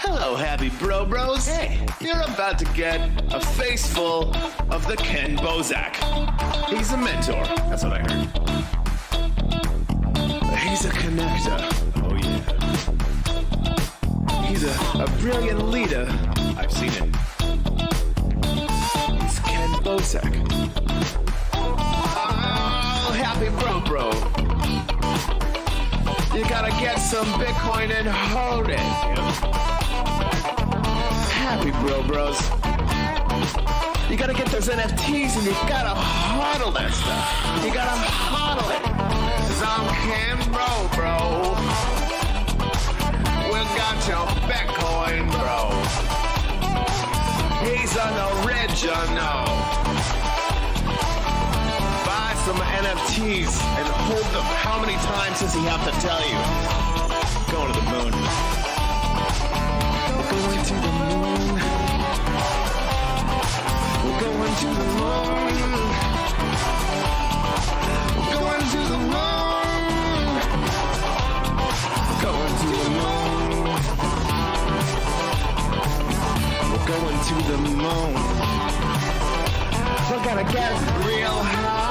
Hello, happy bros. Hey, you're about to get a face full of the Ken Bozak. He's a mentor. That's what I heard. He's a connector. Oh, yeah. He's a brilliant leader. I've seen it. It's Ken Bozak. Oh, happy bro. You gotta get some Bitcoin and hold it. Happy bros. You gotta get those NFTs and you gotta hodl that stuff. You gotta hodl it. 'Cause I'm Ken bro. We got your Bitcoin, bro. He's an original. Buy some NFTs and hold them. How many times does he have to tell you? Going to the moon. We're going to the moon. We're going to the moon. We're going to the moon. Going to the moon. We're going to the moon. We're gonna get real high.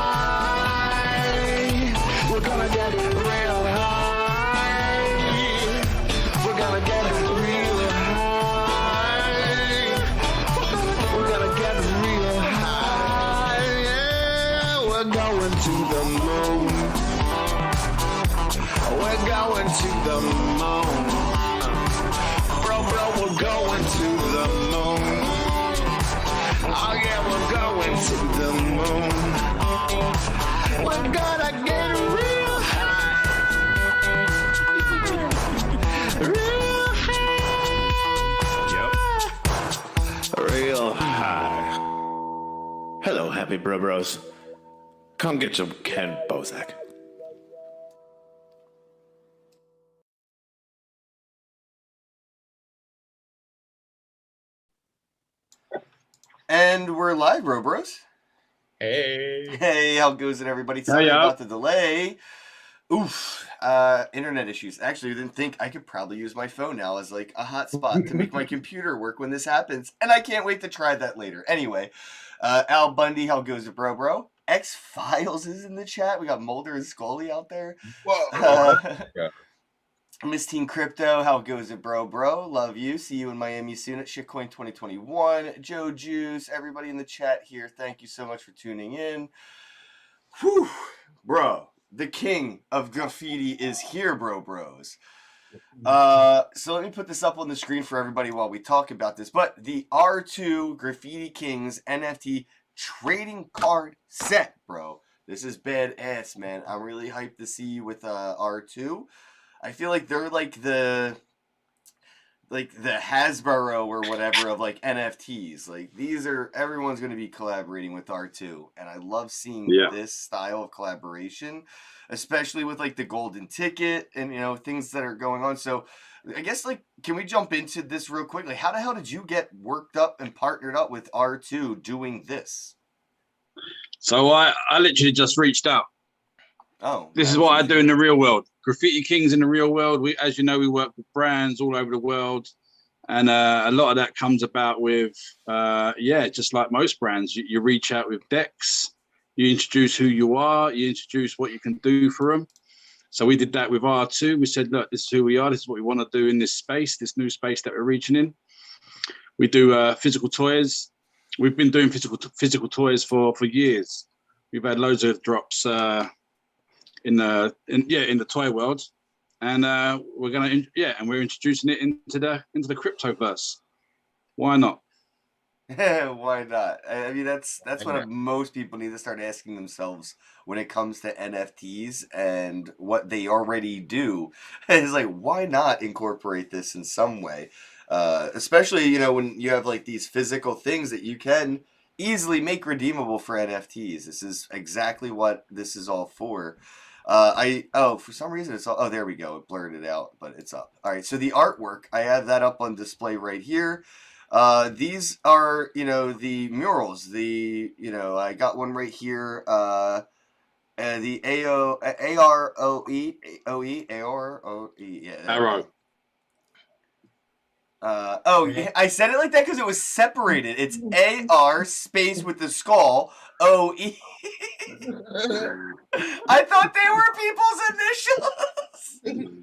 We're gonna get real high. We're gonna get real high. We're gonna get real high. Yeah, we're going to the moon. We're going to the moon. Bro, we're going to the moon. Oh yeah, we're going to the moon. We're gonna get real high. Real high. Yep. Real high. Hello, happy bros. Come get some Ken Bozak. And we're live, bros. Hey, how goes it, everybody? Sorry about the delay. Internet issues. Actually, I didn't think I could probably use my phone now as like a hotspot to make my computer work when this happens, and I can't wait to try that later. Anyway, Al Bundy, how goes it, bro? X-Files is in the chat. We got Mulder and Scully out there. whoa. Yeah. Miss Teen Crypto, how goes it, bro? Love you. See you in Miami soon at Shitcoin 2021. Joe Juice, everybody in the chat here, thank you so much for tuning in. Whew, bro, the king of graffiti is here, bros. So let me put this up on the screen for everybody while we talk about this. But the R2 Graffiti Kings NFT trading card set, bro. This is badass, man. I'm really hyped to see you with R2. I feel like they're like the Hasbro or whatever of like NFTs. Like everyone's going to be collaborating with R2, and I love seeing this style of collaboration, especially with like the golden ticket and things that are going on. So I guess can we jump into this real quickly? How the hell did you get worked up and partnered up with R2 doing this? So I literally just reached out. Oh, this is what I do in the real world. Graffiti Kings in the real world. We, as you know, we work with brands all over the world, and a lot of that comes about with, just like most brands, you reach out with decks, you introduce who you are, you introduce what you can do for them. So we did that with R2. We said, look, this is who we are. This is what we want to do in this space, this new space that we're reaching in. We do physical toys. We've been doing physical toys for years. We've had loads of drops in the toy world, and we're introducing it into the cryptoverse. Why not? Why not? I mean, that's what most people need to start asking themselves when it comes to NFTs and what they already do. It's like, why not incorporate this in some way? Especially, when you have like these physical things that you can easily make redeemable for NFTs. This is exactly what this is all for. For some reason it's all, there we go. It blurred it out, but it's up. All right. So the artwork, I have that up on display right here. These are, the murals, I got one right here. The AROE, yeah. Arrow. I said it like that because it was separated. It's AR space with the skull. OE. I thought they were people's initials.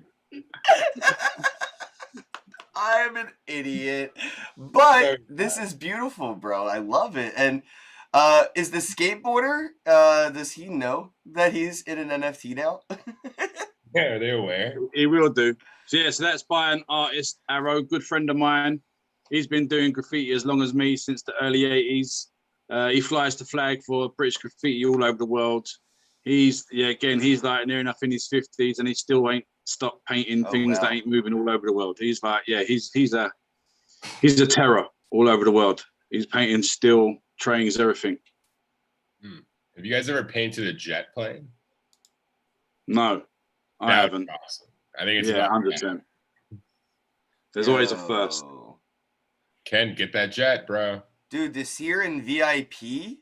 I'm an idiot. But this is beautiful, bro. I love it. And is the skateboarder, does he know that he's in an NFT now? Yeah, are they aware? He will do. So yeah, so that's by an artist, Arrow, good friend of mine. He's been doing graffiti as long as me, since the early 80s. He flies the flag for British graffiti all over the world. He's like near enough in his 50s, and he still ain't stopped painting things that ain't moving all over the world. He's like, he's a terror all over the world. He's painting steel, trains, everything. Have you guys ever painted a jet plane? No, I haven't. Awesome. I think it's 100%. There's always a first. Ken, get that jet, bro. Dude, this year in VIP,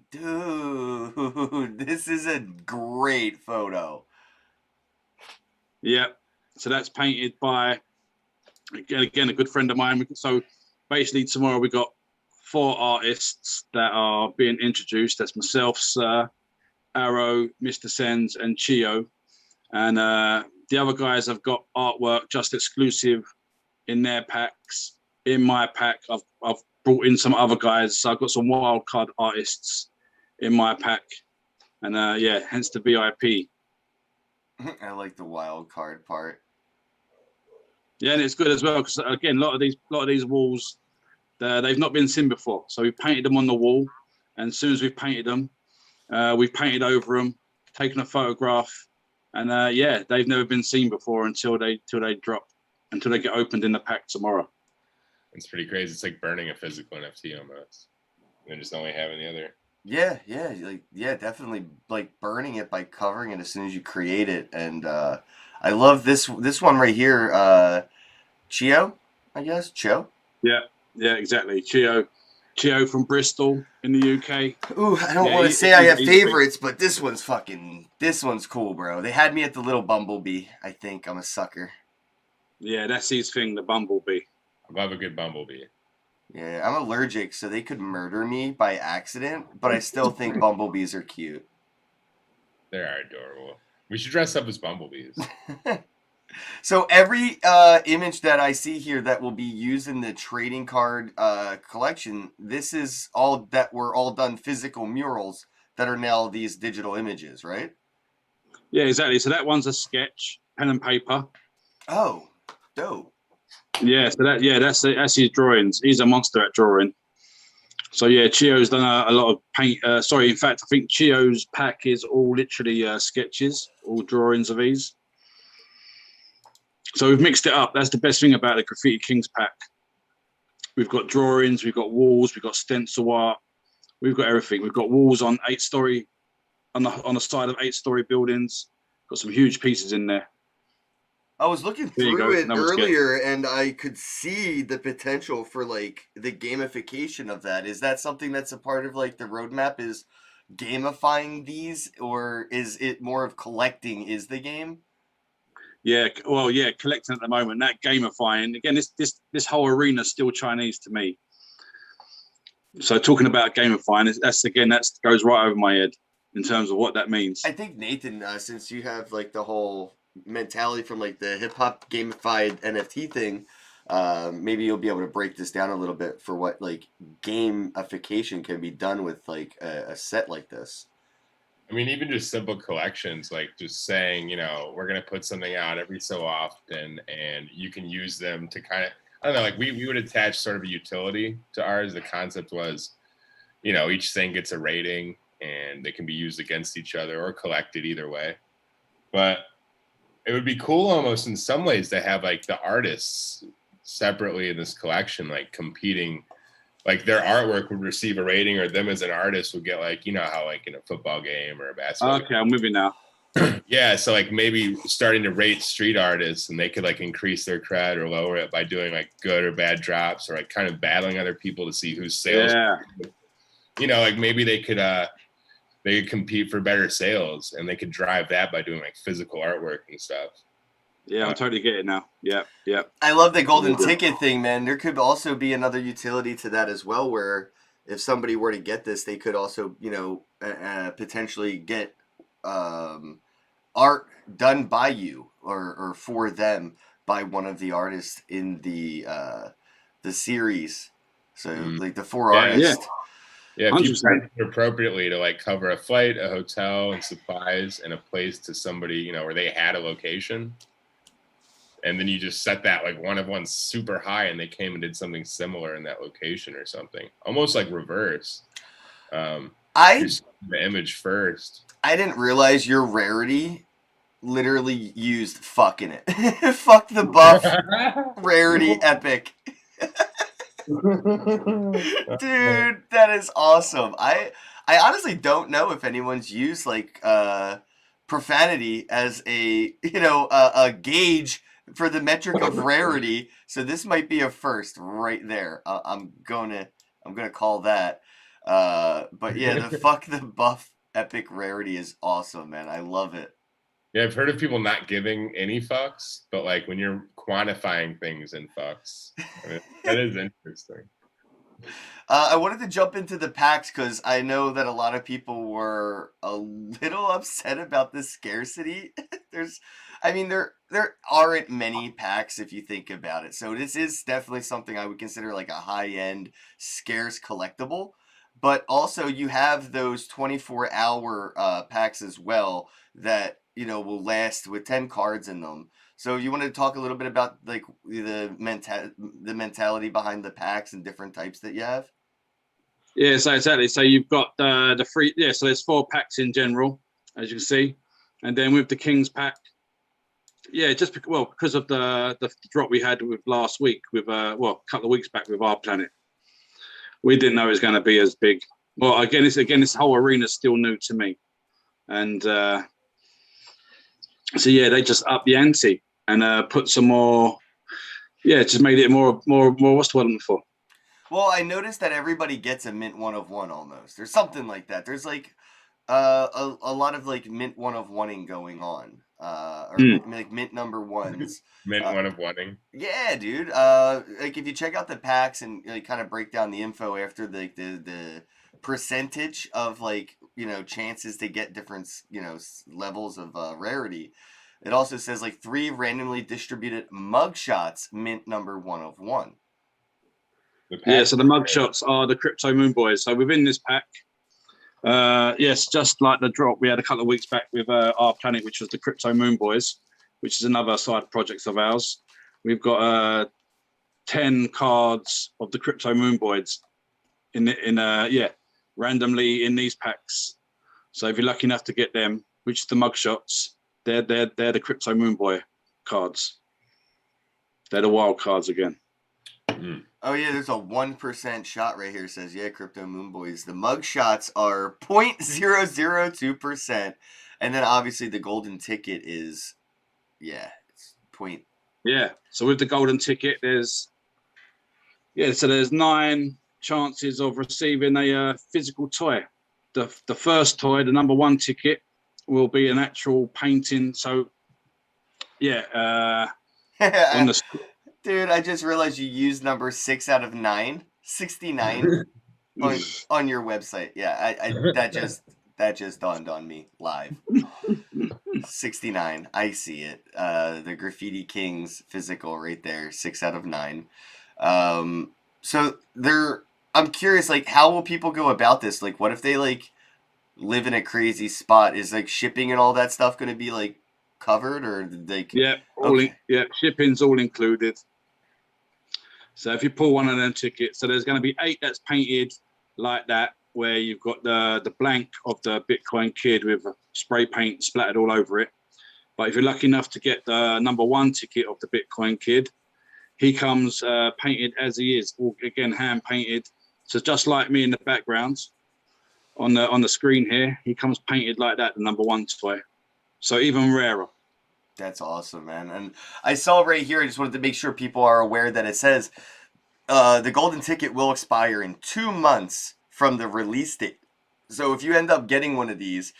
dude, this is a great photo. Yeah, so that's painted by again a good friend of mine. So basically tomorrow we got 4 artists that are being introduced. That's myself, Sir, Arrow, Mr. Sens, and Chio. And the other guys have got artwork just exclusive in their packs. In my pack, I've brought in some other guys. So I've got some wild card artists in my pack. And hence the VIP. I like the wild card part. Yeah, and it's good as well because again, a lot of these walls, they've not been seen before. So we painted them on the wall, and as soon as we've painted them, we've painted over them, taken a photograph, and they've never been seen before until they get opened in the pack tomorrow. It's pretty crazy. It's like burning a physical NFT almost, and just only having the other. Yeah, definitely like burning it by covering it as soon as you create it. And I love this one right here, Chio, I guess. Chio? Yeah, exactly. Chio from Bristol in the UK. Ooh, I don't want to say I have favorites, but this one's cool, bro. They had me at the little bumblebee. I think I'm a sucker. Yeah, that's his thing, the bumblebee. I love a good bumblebee. Yeah, I'm allergic, so they could murder me by accident, but I still think bumblebees are cute. They are adorable. We should dress up as bumblebees. So every image that I see here that will be used in the trading card collection, this is all that were all done physical murals that are now these digital images, right? Yeah, exactly. So that one's a sketch, pen and paper. Oh, dope. Yeah, so that's his drawings. He's a monster at drawing. So yeah, Chio's done a lot of paint. In fact, I think Chio's pack is all literally sketches, all drawings of these. So we've mixed it up. That's the best thing about the Graffiti Kings pack. We've got drawings, we've got walls, we've got stencil art, we've got everything. We've got walls on 8-story, on the side of 8-story buildings. Got some huge pieces in there. I was looking through it earlier, and I could see the potential for like the gamification of that. Is that something that's a part of like the roadmap? Is gamifying these, or is it more of collecting? Is the game? Yeah, well, yeah, collecting at the moment. That gamifying again. This whole arena is still Chinese to me. So talking about gamifying, that goes right over my head in terms of what that means. I think Nathan, since you have like the whole mentality from like the hip hop gamified NFT thing, maybe you'll be able to break this down a little bit for what like gamification can be done with like a set like this. I mean, even just simple collections, like just saying, we're going to put something out every so often and you can use them to kind of, I don't know, like we would attach sort of a utility to ours. The concept was, each thing gets a rating and they can be used against each other or collected either way. But it would be cool almost in some ways to have like the artists separately in this collection, like competing, like their artwork would receive a rating, or them as an artist would get like, how like in a football game or a basketball game. I'm moving now. Yeah, so like maybe starting to rate street artists, and they could like increase their cred or lower it by doing like good or bad drops, or like kind of battling other people to see whose sales. Yeah. Like maybe they could compete for better sales, and they could drive that by doing like physical artwork and stuff. Yeah, I totally get it now. Yeah, yeah. I love the golden Yeah. ticket thing, man. There could also be another utility to that as well, where if somebody were to get this, they could also, potentially get art done by you or for them by one of the artists in the series. So like the four Yeah. Yeah. artists. Yeah, if you 100%. price it appropriately to like cover a flight, a hotel, and supplies, and a place to somebody, where they had a location, and then you just set that like one of one super high, and they came and did something similar in that location or something, almost like reverse. I The image first. I didn't realize your rarity literally used fuck in it. Fuck the buff rarity epic. Dude, that is awesome. I honestly don't know if anyone's used like profanity as a gauge for the metric of rarity. So this might be a first right there. I'm gonna call that. But yeah, the fuck the buff epic rarity is awesome, man. I love it. Yeah, I've heard of people not giving any fucks, but like when you're quantifying things in fucks, that is interesting. I wanted to jump into the packs because I know that a lot of people were a little upset about the scarcity. There aren't many packs if you think about it. So this is definitely something I would consider like a high-end, scarce collectible. But also you have those 24-hour packs as well that will last with 10 cards in them. So you want to talk a little bit about like the mentality behind the packs and different types that you have? Yeah, so exactly. So you've got the free. Yeah, so there's 4 packs in general, as you can see, and then with the Kings pack, yeah, just because of the drop we had with last week with a couple of weeks back with Our Planet, we didn't know it was going to be as big. Well, this whole arena is still new to me, and so yeah, they just upped the ante and put some more. Yeah, just made it more. What's the word I'm looking for? Well, I noticed that everybody gets a mint one of one almost. There's something like that. There's like a lot of like mint one of oneing going on. Like mint number ones. Mint one of wanting. Yeah, dude. Like if you check out the packs and like kind of break down the info after the percentage of like chances to get different levels of rarity. It also says like 3 randomly distributed mugshots mint number one of one. Yeah, so the mugshots are the Crypto Moon Boys. So within this pack, yes, just like the drop we had a couple of weeks back with Our Planet, which was the Crypto Moon Boys, which is another side project of ours. We've got 10 cards of the Crypto Moon Boys randomly in these packs. So if you're lucky enough to get them, which is the mugshots, they're the Crypto Moon Boy cards. They're the wild cards again. Mm. Oh yeah, there's a 1% shot right here. It says Crypto Moon Boys. The mug shots are 0.002%, and then obviously the golden ticket is it's point. Yeah. So with the golden ticket, there's 9 chances of receiving a physical toy. The first toy, the number 1 ticket, will be an actual painting. So on the. Dude, I just realized you used number 6 out of 9, 69 on your website. Yeah, that just dawned on me live. 69, I see it. The Graffiti Kings physical right there, 6 out of 9. So I'm curious, like, how will people go about this? Like, what if they like live in a crazy spot? Is like shipping and all that stuff going to be like covered, or like? Yeah, shipping's all included. So if you pull one of them tickets, so there's going to be 8 that's painted like that, where you've got the blank of the Bitcoin Kid with spray paint splattered all over it. But if you're lucky enough to get the number 1 ticket of the Bitcoin Kid, he comes painted as he is, all, again hand painted. So just like me in the background on the screen here, he comes painted like that, the number 1 toy. So even rarer. That's awesome, man. And I saw right here, I just wanted to make sure people are aware that it says the golden ticket will expire in 2 months from the release date. So if you end up getting one of these,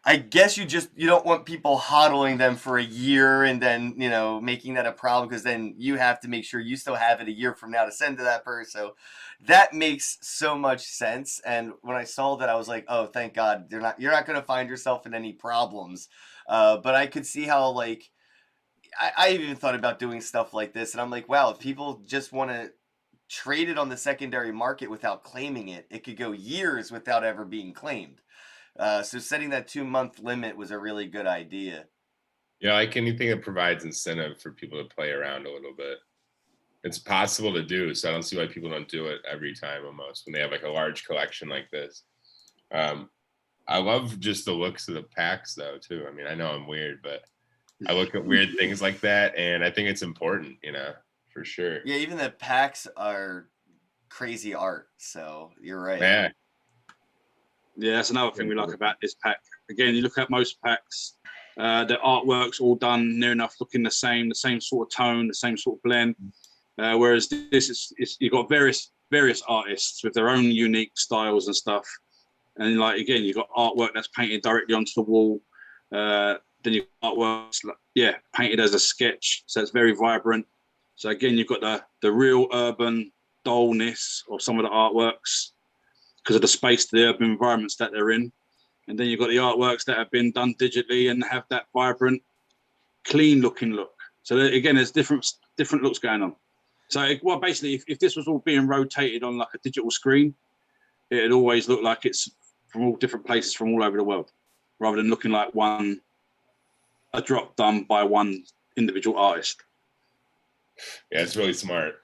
I guess you don't want people hodling them for a year and then, making that a problem, because then you have to make sure you still have it a year from now to send to that person. So that makes so much sense. And when I saw that, I was like, oh, thank God you're not going to find yourself in any problems. But I could see how, like, I even thought about doing stuff like this, and I'm like, wow, if people just want to trade it on the secondary market without claiming it, it could go years without ever being claimed. So setting that 2-month limit was a really good idea. Yeah, like anything that provides incentive for people to play around a little bit. It's possible to do, so I don't see why people don't do it every time almost when they have like a large collection like this. I love just the looks of the packs though too. I mean, I know I'm weird, but I look at weird things like that, and I think it's important, for sure. Yeah, even the packs are crazy art, so you're right. Yeah. Yeah, that's another thing we like about this pack. Again, you look at most packs, the artwork's all done near enough looking the same sort of tone, the same sort of blend. Whereas this is you've got various artists with their own unique styles and stuff. And like again, you've got artwork that's painted directly onto the wall. Then you've got artworks painted as a sketch, so it's very vibrant. So again, you've got the real urban dullness of some of the artworks, because of the space, the urban environments that they're in. And then you've got the artworks that have been done digitally and have that vibrant, clean looking look. So again, there's different looks going on. So, well, basically, if this was all being rotated on like a digital screen, it'd always look like it's from all different places from all over the world, rather than looking like a drop done by one individual artist. Yeah, it's really smart.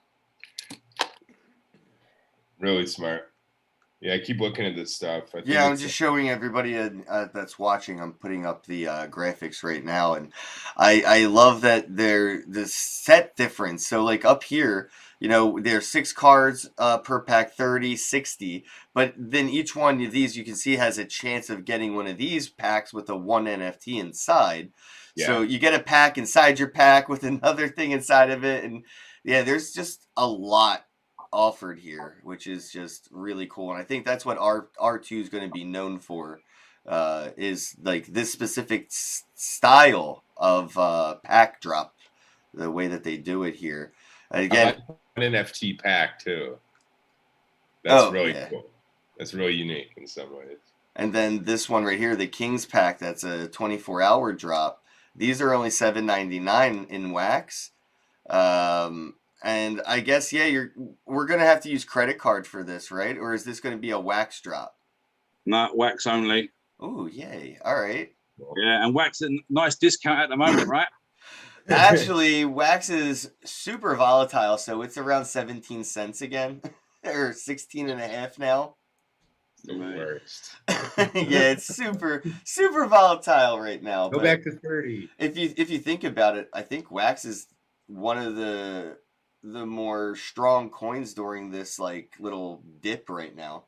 Really smart. Yeah, I keep looking at this stuff. I'm just showing everybody that's watching. I'm putting up the graphics right now, and I love that they're the set difference. So like up here, there's 6 cards per pack, 30, 60, but then each one of these you can see has a chance of getting one of these packs with a 1 NFT inside. Yeah. So you get a pack inside your pack with another thing inside of it, and yeah, there's just a lot offered here, which is just really cool. And I think that's what R2 is going to be known for, is like this specific style of pack drop, the way that they do it here. Again, an NFT pack too. That's really cool. That's really unique in some ways. And then this one right here, the Kings pack, that's a 24-hour drop. These are only $7.99 in wax. And I guess, we're going to have to use credit card for this, right? Or is this going to be a wax drop? No, wax only. Oh, yay. All right. Yeah, and wax is a nice discount at the moment, right? Actually, wax is super volatile, so it's around 17 cents again, or 16 and a half now. The worst. Yeah, it's super, super volatile right now. Go back to 30. If you think about it, I think wax is one of the more strong coins during this like little dip right now.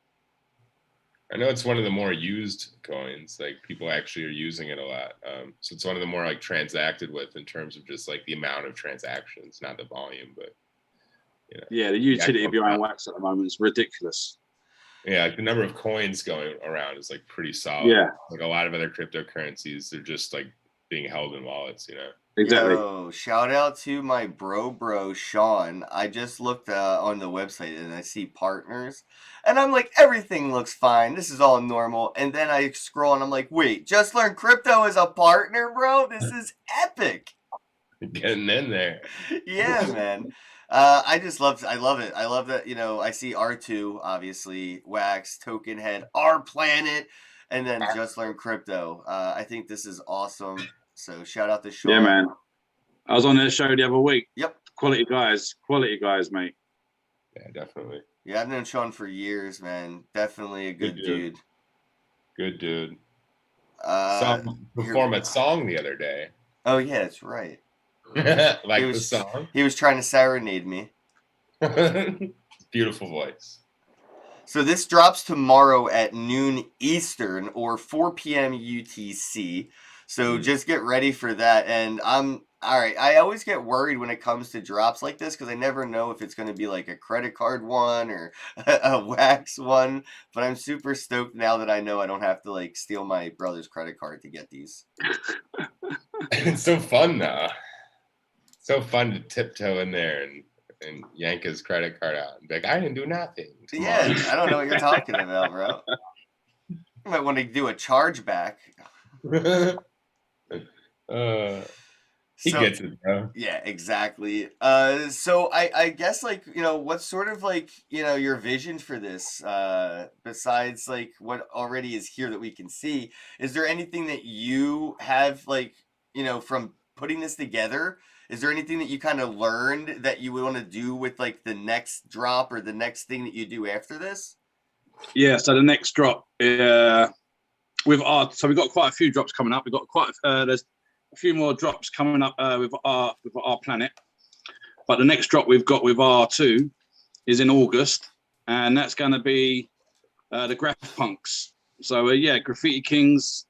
I know it's one of the more used coins. Like people actually are using it a lot. So it's one of the more like transacted with in terms of just like the amount of transactions, not the volume, but Yeah, the utility behind wax at the moment is ridiculous. Yeah, like the number of coins going around is like pretty solid. Yeah, like a lot of other cryptocurrencies, they're just like being held in wallets. Exactly. Yo, shout out to my bro Sean. I just looked on the website and I see partners, and I'm like, everything looks fine. This is all normal. And then I scroll and I'm like, wait, Just Learn Crypto is a partner, bro. This is epic. Getting in there. Yeah, man. I love it. I love that. I see R2, obviously, Wax, Token Head, Our Planet, and then Just Learn Crypto. I think this is awesome. So shout out to Sean. Yeah, man. I was on their show the other week. Yep. Quality guys, mate. Yeah, definitely. Yeah, I've known Sean for years, man. Definitely a good dude. Good dude. Perform a song the other day. Oh yeah, that's right. The song. He was trying to serenade me. Beautiful voice. So this drops tomorrow at noon Eastern or 4 p.m. UTC. So just get ready for that. And I'm All right, I always get worried when it comes to drops like this because I never know if it's going to be like a credit card one or a wax one. But I'm super stoked now that I know I don't have to like steal my brother's credit card to get these. It's so fun though. So fun to tiptoe in there and yank his credit card out and be like, I didn't do nothing. Yeah, I don't know what you're talking about, bro. You might want to do a chargeback. He So, gets it, bro. yeah, exactly. So I guess like, what's sort of like, your vision for this, besides like what already is here that we can see? Is there anything that you have like, from putting this together? Is there anything that you kind of learned that you would want to do with like the next drop or the next thing that you do after this? Yeah, so the next drop, with art. So we've got quite a few drops coming up. We've got there's a few more drops coming up with our planet. But the next drop we've got with R2 is in August, and that's going to be the Graph Punks. So yeah, Graffiti Kings.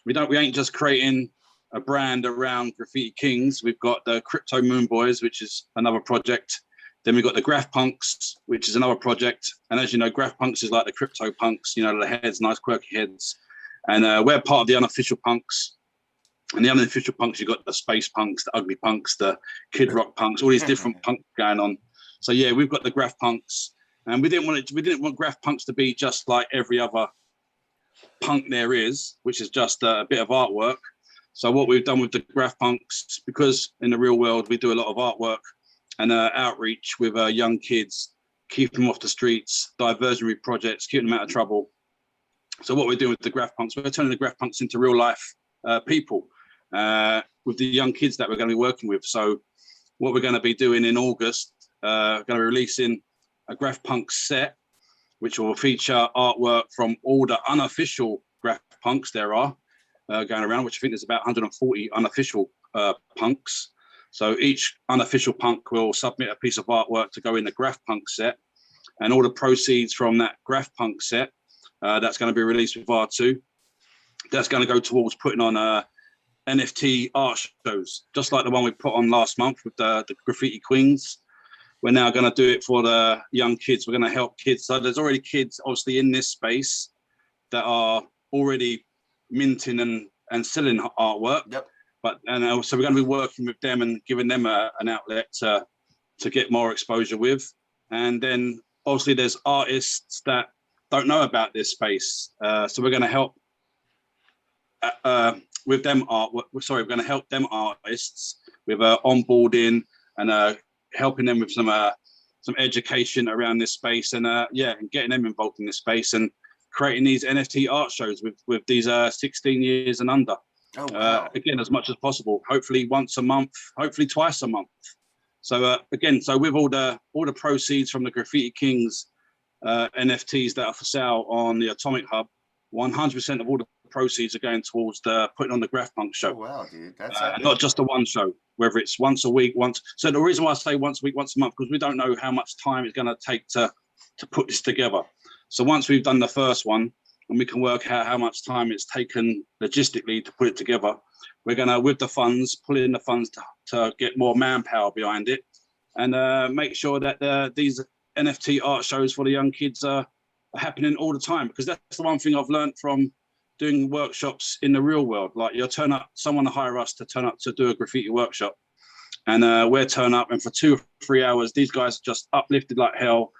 We ain't just creating a brand around Graffiti Kings. We've got the Crypto Moon Boys, which is another project. Then we've got the Graph Punks, which is another project. And as you know, Graph Punks is like the crypto punks, the heads, nice quirky heads. And we're part of the unofficial punks. And the unofficial punks, you've got the space punks, the ugly punks, the kid rock punks, all these different punks going on. So yeah, we've got the Graph Punks. And we didn't want Graph Punks to be just like every other punk there is, which is just a bit of artwork. So what we've done with the Graph Punks, because in the real world we do a lot of artwork and outreach with young kids, keep them off the streets, diversionary projects, keep them out of trouble. So what we're doing with the Graph Punks, we're turning the Graph Punks into real life people with the young kids that we're going to be working with. So what we're going to be doing in August, going to be releasing a Graph Punk set, which will feature artwork from all the unofficial Graph Punks there are going around, which I think there's about 140 unofficial punks. So each unofficial punk will submit a piece of artwork to go in the Graph Punk set, and all the proceeds from that Graph Punk set, that's going to be released with R2. That's going to go towards putting on NFT art shows, just like the one we put on last month with the Graffiti Queens. We're now going to do it for the young kids. We're going to help kids. So there's already kids, obviously, in this space that are already minting and selling artwork. Yep. So we're going to be working with them and giving them an outlet to get more exposure with. And then obviously there's artists that don't know about this space. So we're going to help with them we're going to help them artists with onboarding and helping them with some education around this space and getting them involved in this space and creating these NFT art shows with these 16 years and under. Oh, wow. Again, as much as possible, hopefully once a month, hopefully twice a month. So so with all the proceeds from the Graffiti Kings NFTs that are for sale on the Atomic Hub, 100% of all the proceeds are going towards the putting on the Graph Punk show. Oh, wow, dude. That's not just the one show, whether it's once a week, once. So the reason why I say once a week, once a month, because we don't know how much time it's going to take to put this together. So once we've done the first one and we can work out how much time it's taken logistically to put it together, we're going to, with the funds, pull in the funds to get more manpower behind it and make sure that these NFT art shows for the young kids are happening all the time, because that's the one thing I've learned from doing workshops in the real world. Like someone will hire us to turn up to do a graffiti workshop, and we'll turn up, and for 2 or 3 hours, these guys are just uplifted like hell.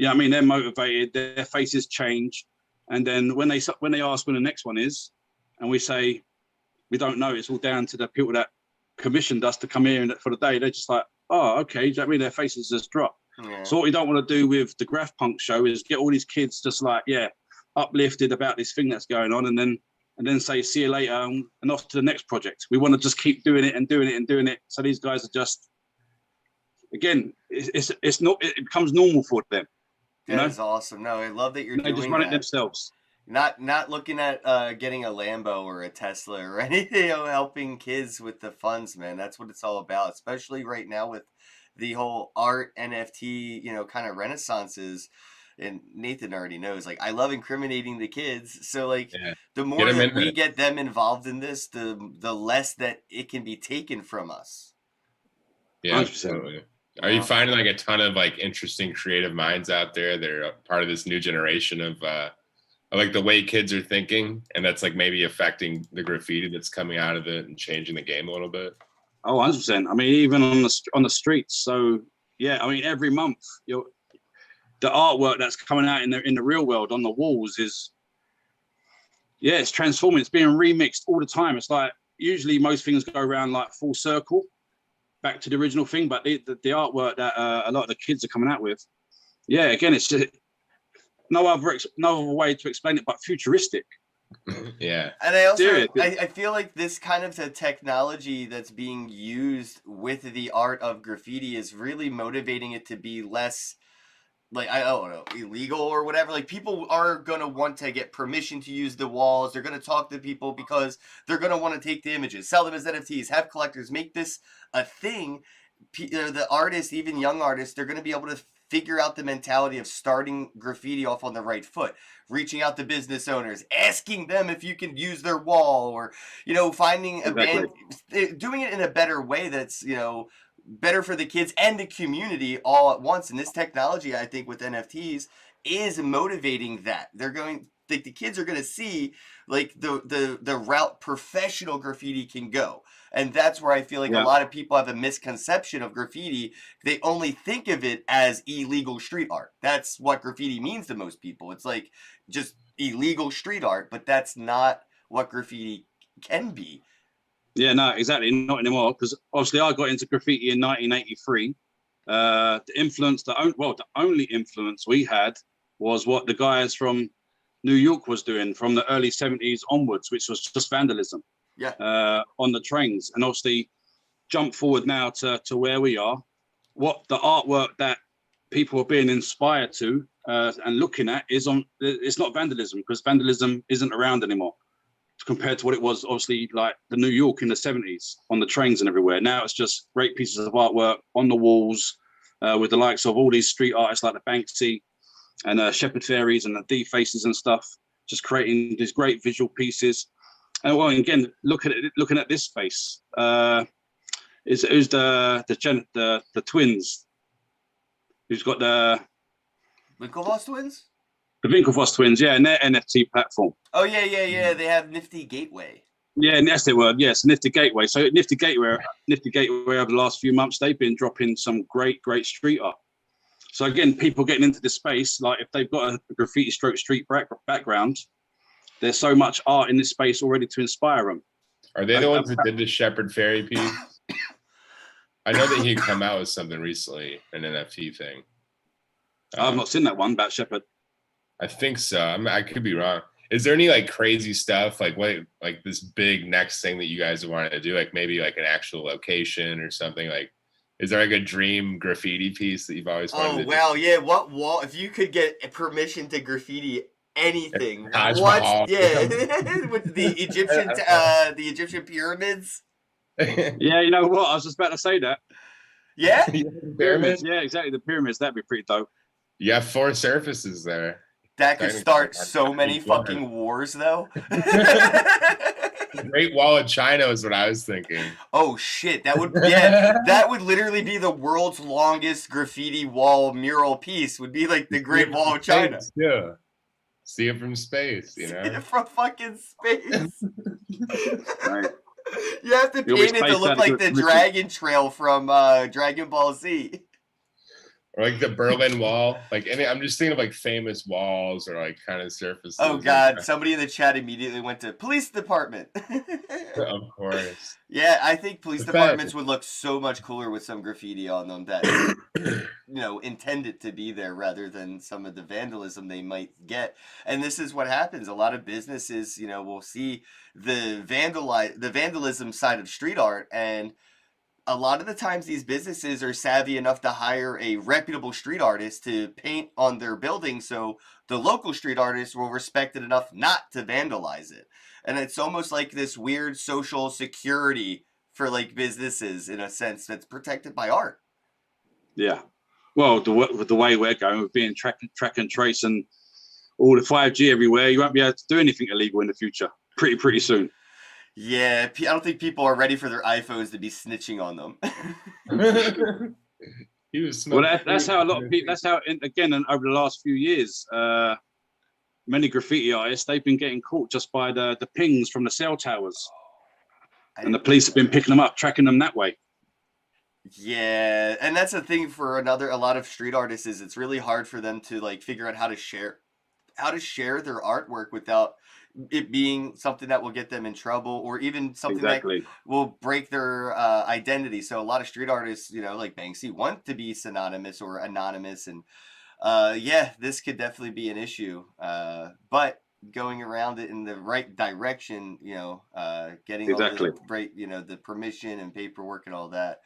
I mean, they're motivated, their faces change. And then when they ask when the next one is, and we say, we don't know, it's all down to the people that commissioned us to come here for the day, they're just like, oh, okay. Do you know what I mean? Their faces just drop. Yeah. So what we don't want to do with the Graph Punk show is get all these kids just like, uplifted about this thing that's going on, and then say, see you later, and off to the next project. We want to just keep doing it and doing it and doing it. So these guys are just, again, it becomes normal for them. That is awesome. No, I love that you're doing that. They just run it themselves. Not looking at getting a Lambo or a Tesla or anything, helping kids with the funds, man. That's what it's all about, especially right now with the whole art NFT, kind of renaissances. and Nathan already knows, like, I love incriminating the kids. So like Yeah. the Get more them that in we there. get them involved in this, the less that it can be taken from us. Yeah, 100%. absolutely. You Are you know? finding like a ton of like interesting creative minds out there that are part of this new generation of like the way kids are thinking, and that's like maybe affecting the graffiti that's coming out of it and changing the game a little bit? Oh, 100%. I mean, even on the streets. So yeah, I mean, every month, the artwork that's coming out in the real world on the walls is, yeah, it's transforming. It's being remixed all the time. It's like usually most things go around like full circle back to the original thing, but the artwork that a lot of the kids are coming out with, yeah, again, it's just no other way to explain it but futuristic. Yeah. And I also, Serious. I feel like this kind of the technology that's being used with the art of graffiti is really motivating it to be less, like, I don't know, illegal or whatever. Like, people are going to want to get permission to use the walls. They're going to talk to people because they're going to want to take the images, sell them as NFTs, have collectors, make this a thing. The artists, even young artists, they're going to be able to figure out the mentality of starting graffiti off on the right foot, reaching out to business owners, asking them if you can use their wall, or, you know, finding a band, doing it in a better way that's, you know, better for the kids and the community all at once. And this technology, I think, with NFTs is motivating that. They're going, like, the kids are going to see like the route professional graffiti can go. And that's where I feel like a lot of people have a misconception of graffiti. They only think of it as illegal street art. That's what graffiti means to most people. It's like just illegal street art, but that's not what graffiti can be. Yeah, no, exactly, not anymore. Because obviously, I got into graffiti in 1983. The only influence we had was what the guys from New York was doing from the early 70s onwards, which was just vandalism. Yeah. On the trains, and obviously, jump forward now to where we are. What the artwork that people are being inspired to and looking at it's not vandalism, because vandalism isn't around anymore compared to what it was, obviously, like the New York in the 70s on the trains and everywhere. Now it's just great pieces of artwork on the walls with the likes of all these street artists like the Banksy and Shepherd Fairies and the D-Faces and stuff, just creating these great visual pieces. And well, again, looking at this space, who's the twins? Who's got the Winklevoss twins? The Winklevoss twins, yeah, and their NFT platform. Oh yeah. They have Nifty Gateway. Yeah, that's the word. Yes, Nifty Gateway. So Nifty Gateway over the last few months, they've been dropping some great street art. So again, people getting into this space, like if they've got a graffiti street background, there's so much art in this space already to inspire them. Are they the ones that did the Shepherd Fairy piece? I know that he'd come out with something recently, an NFT thing. I've not seen that one about Shepherd. I think so. I could be wrong. Is there any like crazy stuff, like this big next thing that you guys wanted to do, like maybe like an actual location or something? Like, is there like a dream graffiti piece that you've always wanted to do? Wow, yeah. What wall? If you could get permission to graffiti anything, Taj what? Mahal. Yeah, with the Egyptian pyramids. Yeah, you know what? I was just about to say that. Yeah, Pyramids. Yeah, exactly. The pyramids. That'd be pretty dope. You have 4 surfaces there. that could start so many fucking wars, though. Great Wall of China is what I was thinking. Oh shit, that would literally be the world's longest graffiti wall mural piece. Would be like the Great Wall of China. Yeah, see it from space, you know. See it from fucking space. Right. You have to paint it to look like the Dragon Trail from Dragon Ball Z. Or like the Berlin Wall. Like I'm just thinking of like famous walls or like kind of surfaces. Oh god, somebody in the chat immediately went to police department. Of course. Yeah, I think police departments would look so much cooler with some graffiti on them that intended to be there rather than some of the vandalism they might get. And this is what happens. A lot of businesses, will see the vandalism side of street art, and a lot of the times these businesses are savvy enough to hire a reputable street artist to paint on their building, so the local street artists will respect it enough not to vandalize it. And it's almost like this weird social security for like businesses in a sense that's protected by art. Yeah. Well, the way we're going with being track and trace and all the 5G everywhere, you won't be able to do anything illegal in the future. Pretty soon. Yeah, I don't think people are ready for their iPhones to be snitching on them. He was Well, smoking. that's how a lot of people. That's how, again, and over the last few years, many graffiti artists, they've been getting caught just by the pings from the cell towers, and the police have been picking them up, tracking them that way. Yeah, and that's the thing for a lot of street artists is it's really hard for them to like figure out how to share their artwork without it being something that will get them in trouble or even something that will break their identity. So a lot of street artists, like Banksy, want to be synonymous or anonymous, and yeah, this could definitely be an issue. But going around it in the right direction, getting all the right, the permission and paperwork and all that.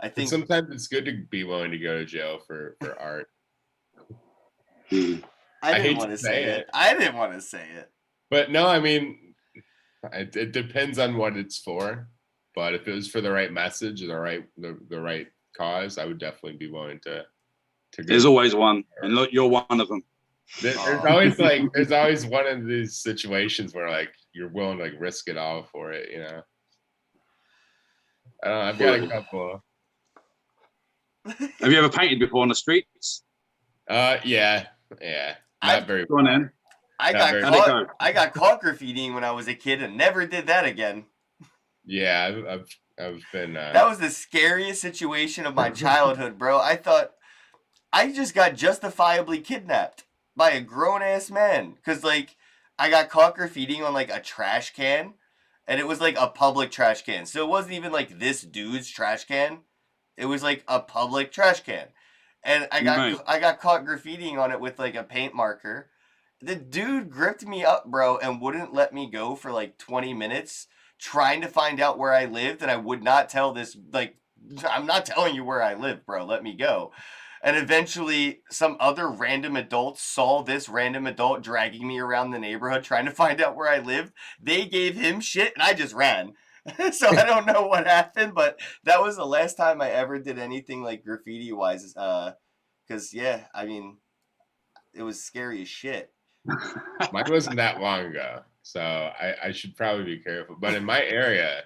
I think sometimes it's good to be willing to go to jail for art. I didn't want to say it. I didn't want to say it. But no, I mean, it depends on what it's for. But if it was for the right message or the right cause, I would definitely be willing to go. There's always one, and look, you're one of them. There's always one of these situations where like you're willing to like risk it all for it, I don't know. I've got a couple. Have you ever painted before on the streets? Yeah. Not very well. Go on then. I got caught graffitiing when I was a kid and never did that again. Yeah, I've been. That was the scariest situation of my childhood, bro. I thought I just got justifiably kidnapped by a grown ass man because like I got caught graffitiing on like a trash can, and it was like a public trash can, so it wasn't even like this dude's trash can. It was like a public trash can. And I got caught graffitiing on it with like a paint marker. The dude gripped me up, bro, and wouldn't let me go for like 20 minutes trying to find out where I lived. And I would not tell this, like, I'm not telling you where I live, bro. Let me go. And eventually some other random adults saw this random adult dragging me around the neighborhood trying to find out where I lived. They gave him shit and I just ran. So I don't know what happened, but that was the last time I ever did anything like graffiti wise. Because yeah, I mean, it was scary as shit. Mine wasn't that long ago, so I should probably be careful. But in my area,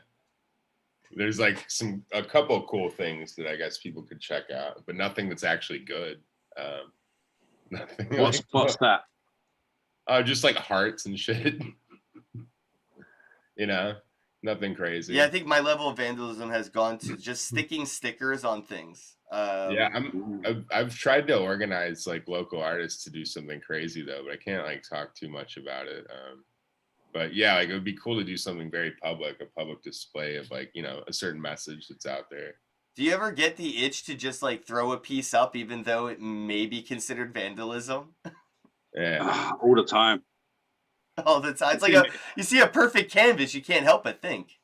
there's like a couple of cool things that I guess people could check out, but nothing that's actually good. Nothing. What's that? Oh, just like hearts and shit. Nothing crazy. Yeah, I think my level of vandalism has gone to just sticking stickers on things. Yeah, I've tried to organize like local artists to do something crazy though, but I can't like talk too much about it. But yeah, like it would be cool to do something very public, a public display of like, a certain message that's out there. Do you ever get the itch to just like throw a piece up even though it may be considered vandalism? Yeah. All the time. All the time. It's like you see a perfect canvas, you can't help but think.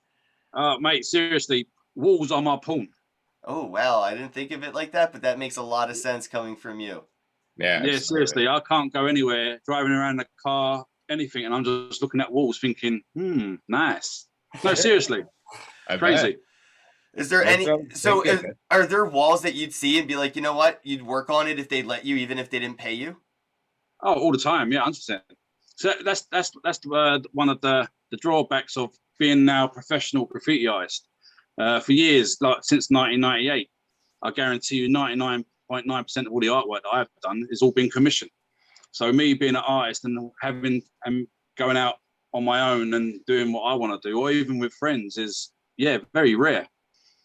Mate, seriously, walls are my pawn. Oh, wow. I didn't think of it like that, but that makes a lot of sense coming from you. Yeah, seriously. I can't go anywhere, driving around the car, anything, and I'm just looking at walls thinking, nice. No, seriously. Crazy. Bet. Is there are there walls that you'd see and be like, you know what? You'd work on it if they'd let you, even if they didn't pay you? Oh, all the time. Yeah, 100%. So that's one of the drawbacks of being now a professional graffiti artist. For years, like since 1998, I guarantee you 99.9% of all the artwork that I've done has all been commissioned. So me being an artist and going out on my own and doing what I want to do, or even with friends, is very rare.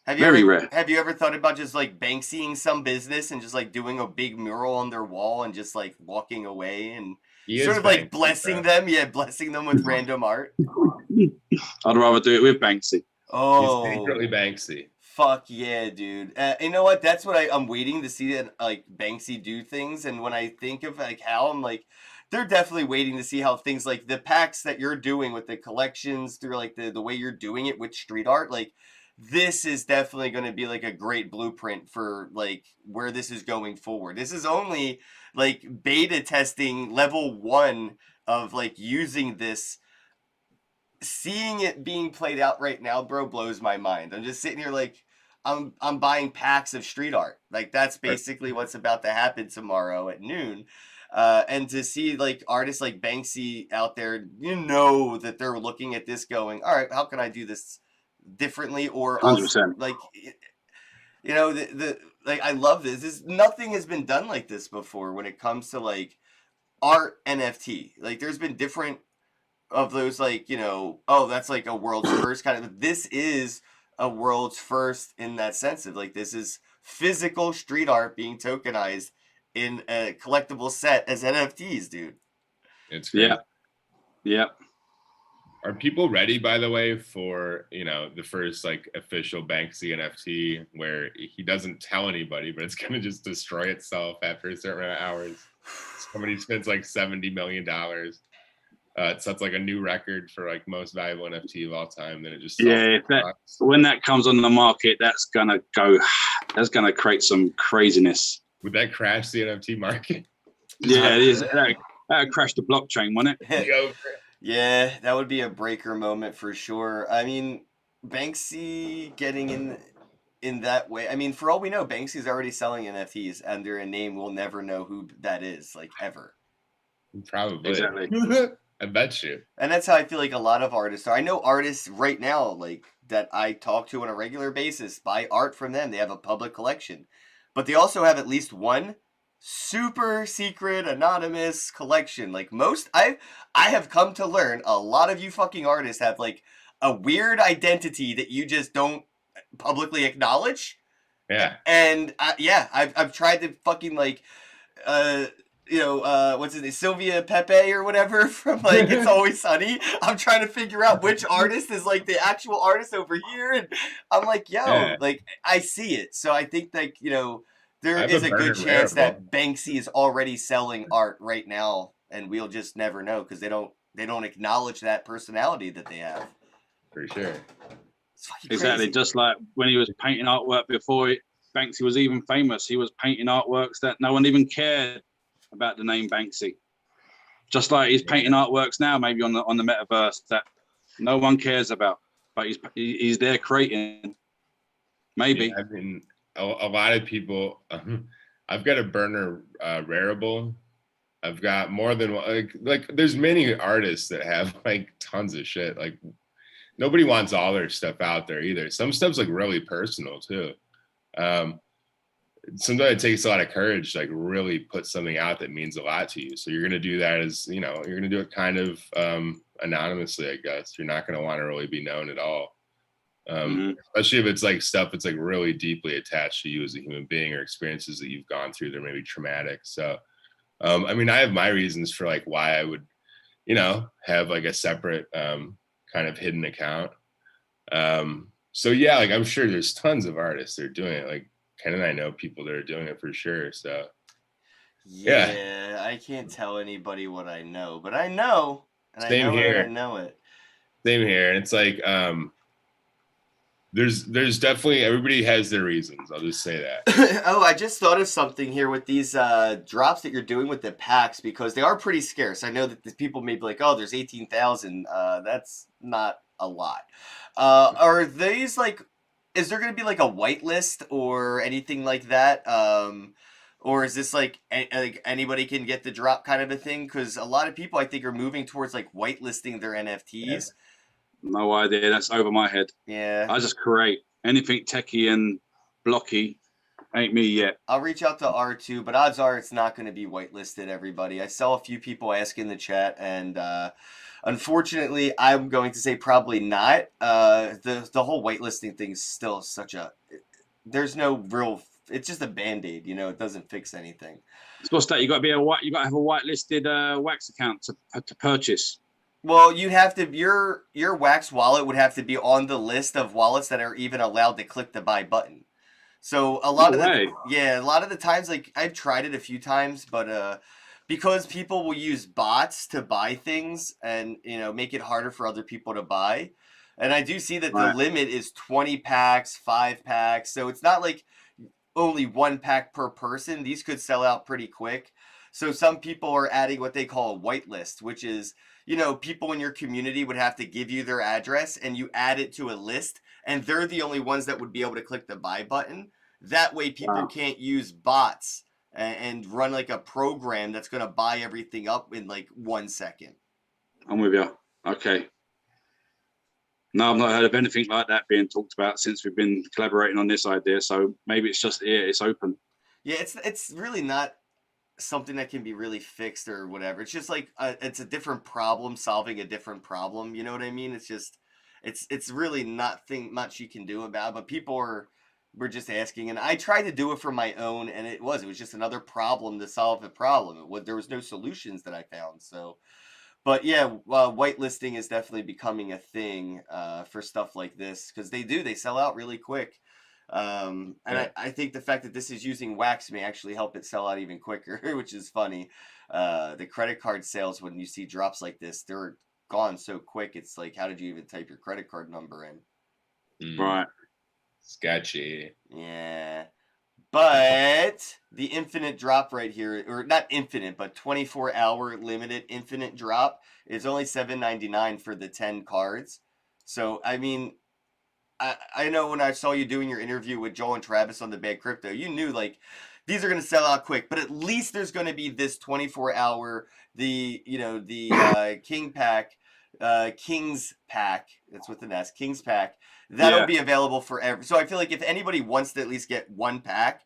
Have you ever thought about just like Banksying some business and just like doing a big mural on their wall and just like walking away and sort of like blessing them with random art? I'd rather do it with Banksy. Oh, he's secretly Banksy. Fuck yeah, dude. You know what? That's what I'm waiting to see, that like Banksy do things. And when I think of like how, I'm like, they're definitely waiting to see how things like the packs that you're doing with the collections through like the way you're doing it with street art, like this is definitely going to be like a great blueprint for like where this is going forward. This is only like beta testing level 1 of like using this. Seeing it being played out right now, bro, blows my mind. I'm just sitting here like, I'm buying packs of street art. Like that's basically what's about to happen tomorrow at noon. And to see like artists like Banksy out there, you know that they're looking at this going, all right, how can I do this differently? Or 100%. like, you know, the like I love this. Nothing has been done like this before when it comes to like art NFT. Like there's been different of those, like, you know, oh, that's like a world's first kind of. This is a world's first in that sense of like this is physical street art being tokenized in a collectible set as NFTs, dude. It's crazy. Yeah. Are people ready, by the way, for, you know, the first like official Banksy NFT where he doesn't tell anybody, but it's gonna just destroy itself after a certain amount of hours? Somebody spends like $70 million. It sets like a new record for like most valuable NFT of all time. Then it just when that comes on the market, that's gonna create some craziness. Would that crash the NFT market? Yeah, it is. That would crash the blockchain, wouldn't it? Yeah, that would be a breaker moment for sure. I mean, Banksy getting in that way. I mean, for all we know, Banksy's already selling NFTs under a name we'll never know who that is, like ever. Probably. Exactly. I bet you. And that's how I feel like a lot of artists are. I know artists right now, like that I talk to on a regular basis, buy art from them. They have a public collection, but they also have at least one super secret anonymous collection. Like most, I have come to learn a lot of you fucking artists have like a weird identity that you just don't publicly acknowledge. Yeah. And I've tried to fucking like you know, what's his name, Sylvia Pepe or whatever from like It's Always Sunny. I'm trying to figure out which artist is like the actual artist over here, and I'm like, yo, like I see it. So I think like, you know, there is a good chance that Banksy is already selling art right now, and we'll just never know because they don't acknowledge that personality that they have. For sure. Exactly, just like when he was painting artwork before Banksy was even famous, he was painting artworks that no one even cared about the name Banksy. Just like he's painting artworks now, maybe on the Metaverse that no one cares about, but he's there creating. Maybe. Yeah, I mean, a lot of people. I've got a burner Rarible. I've got more than like. There's many artists that have like tons of shit. Like nobody wants all their stuff out there either. Some stuff's like really personal too. Sometimes it takes a lot of courage to like really put something out that means a lot to you. So you're going to do that as, you know, you're going to do it kind of anonymously, I guess. You're not going to want to really be known at all. Especially if it's like stuff that's like really deeply attached to you as a human being or experiences that you've gone through that may be traumatic. So, I mean, I have my reasons for like why I would, you know, have like a separate kind of hidden account. So yeah, like I'm sure there's tons of artists that are doing it. Like Ken and I know people that are doing it for sure. So yeah, I can't tell anybody what I know, but I know, and Same I know here. I know it. Same here. And it's like there's definitely, everybody has their reasons. I'll just say that. Oh, I just thought of something here with these drops that you're doing with the packs, because they are pretty scarce. I know that the people may be like, oh, there's 18,000. That's not a lot. Are these like, is there going to be like a whitelist or anything like that? Or is this like anybody can get the drop kind of a thing? Because a lot of people, I think, are moving towards like whitelisting their NFTs. Yeah. No idea. That's over my head. Yeah. I just create anything techie and blocky. Ain't me yet. I'll reach out to R2, but odds are it's not going to be whitelisted, everybody. I saw a few people ask in the chat, and unfortunately, I'm going to say probably not. The whole whitelisting thing is still such a... There's no real... It's just a Band-Aid, you know? It doesn't fix anything. What's that? You got to have a whitelisted Wax account to purchase. Well, you have to... Your Wax wallet would have to be on the list of wallets that are even allowed to click the buy button. So a lot of the times, like I've tried it a few times, but because people will use bots to buy things and, you know, make it harder for other people to buy. And I do see that the limit is 20 packs, 5 packs. So it's not like only 1 pack per person. These could sell out pretty quick. So some people are adding what they call a whitelist, which is, you know, people in your community would have to give you their address and you add it to a list. and they're the only ones that would be able to click the buy button. That way people can't use bots and run like a program that's going to buy everything up in like 1 second. I'm with you. Okay. No, I've not heard of anything like that being talked about since we've been collaborating on this idea. So maybe it's just it's open. Yeah, it's really not something that can be really fixed or whatever. It's just like it's a different problem solving a different problem. You know what I mean? It's just it's really not much you can do about it, but people were just asking, and I tried to do it for my own, and it was just another problem to solve a problem. There was no solutions that I found. So, but yeah, whitelisting is definitely becoming a thing for stuff like this, because they sell out really quick. And I think the fact that this is using wax may actually help it sell out even quicker, which is funny. The credit card sales, when you see drops like this, they're gone so quick. It's like, how did you even type your credit card number in? Right. Sketchy. Yeah. But the infinite drop right here, or not infinite, but 24-hour limited infinite drop is only $7.99 for the 10 cards. So, I mean, I know when I saw you doing your interview with Joel and Travis on the Bad Crypto, you knew like these are going to sell out quick, but at least there's going to be this 24-hour, the King pack, Kings pack, that's with an S, Kings pack, that'll be available forever. So I feel like if anybody wants to at least get one pack,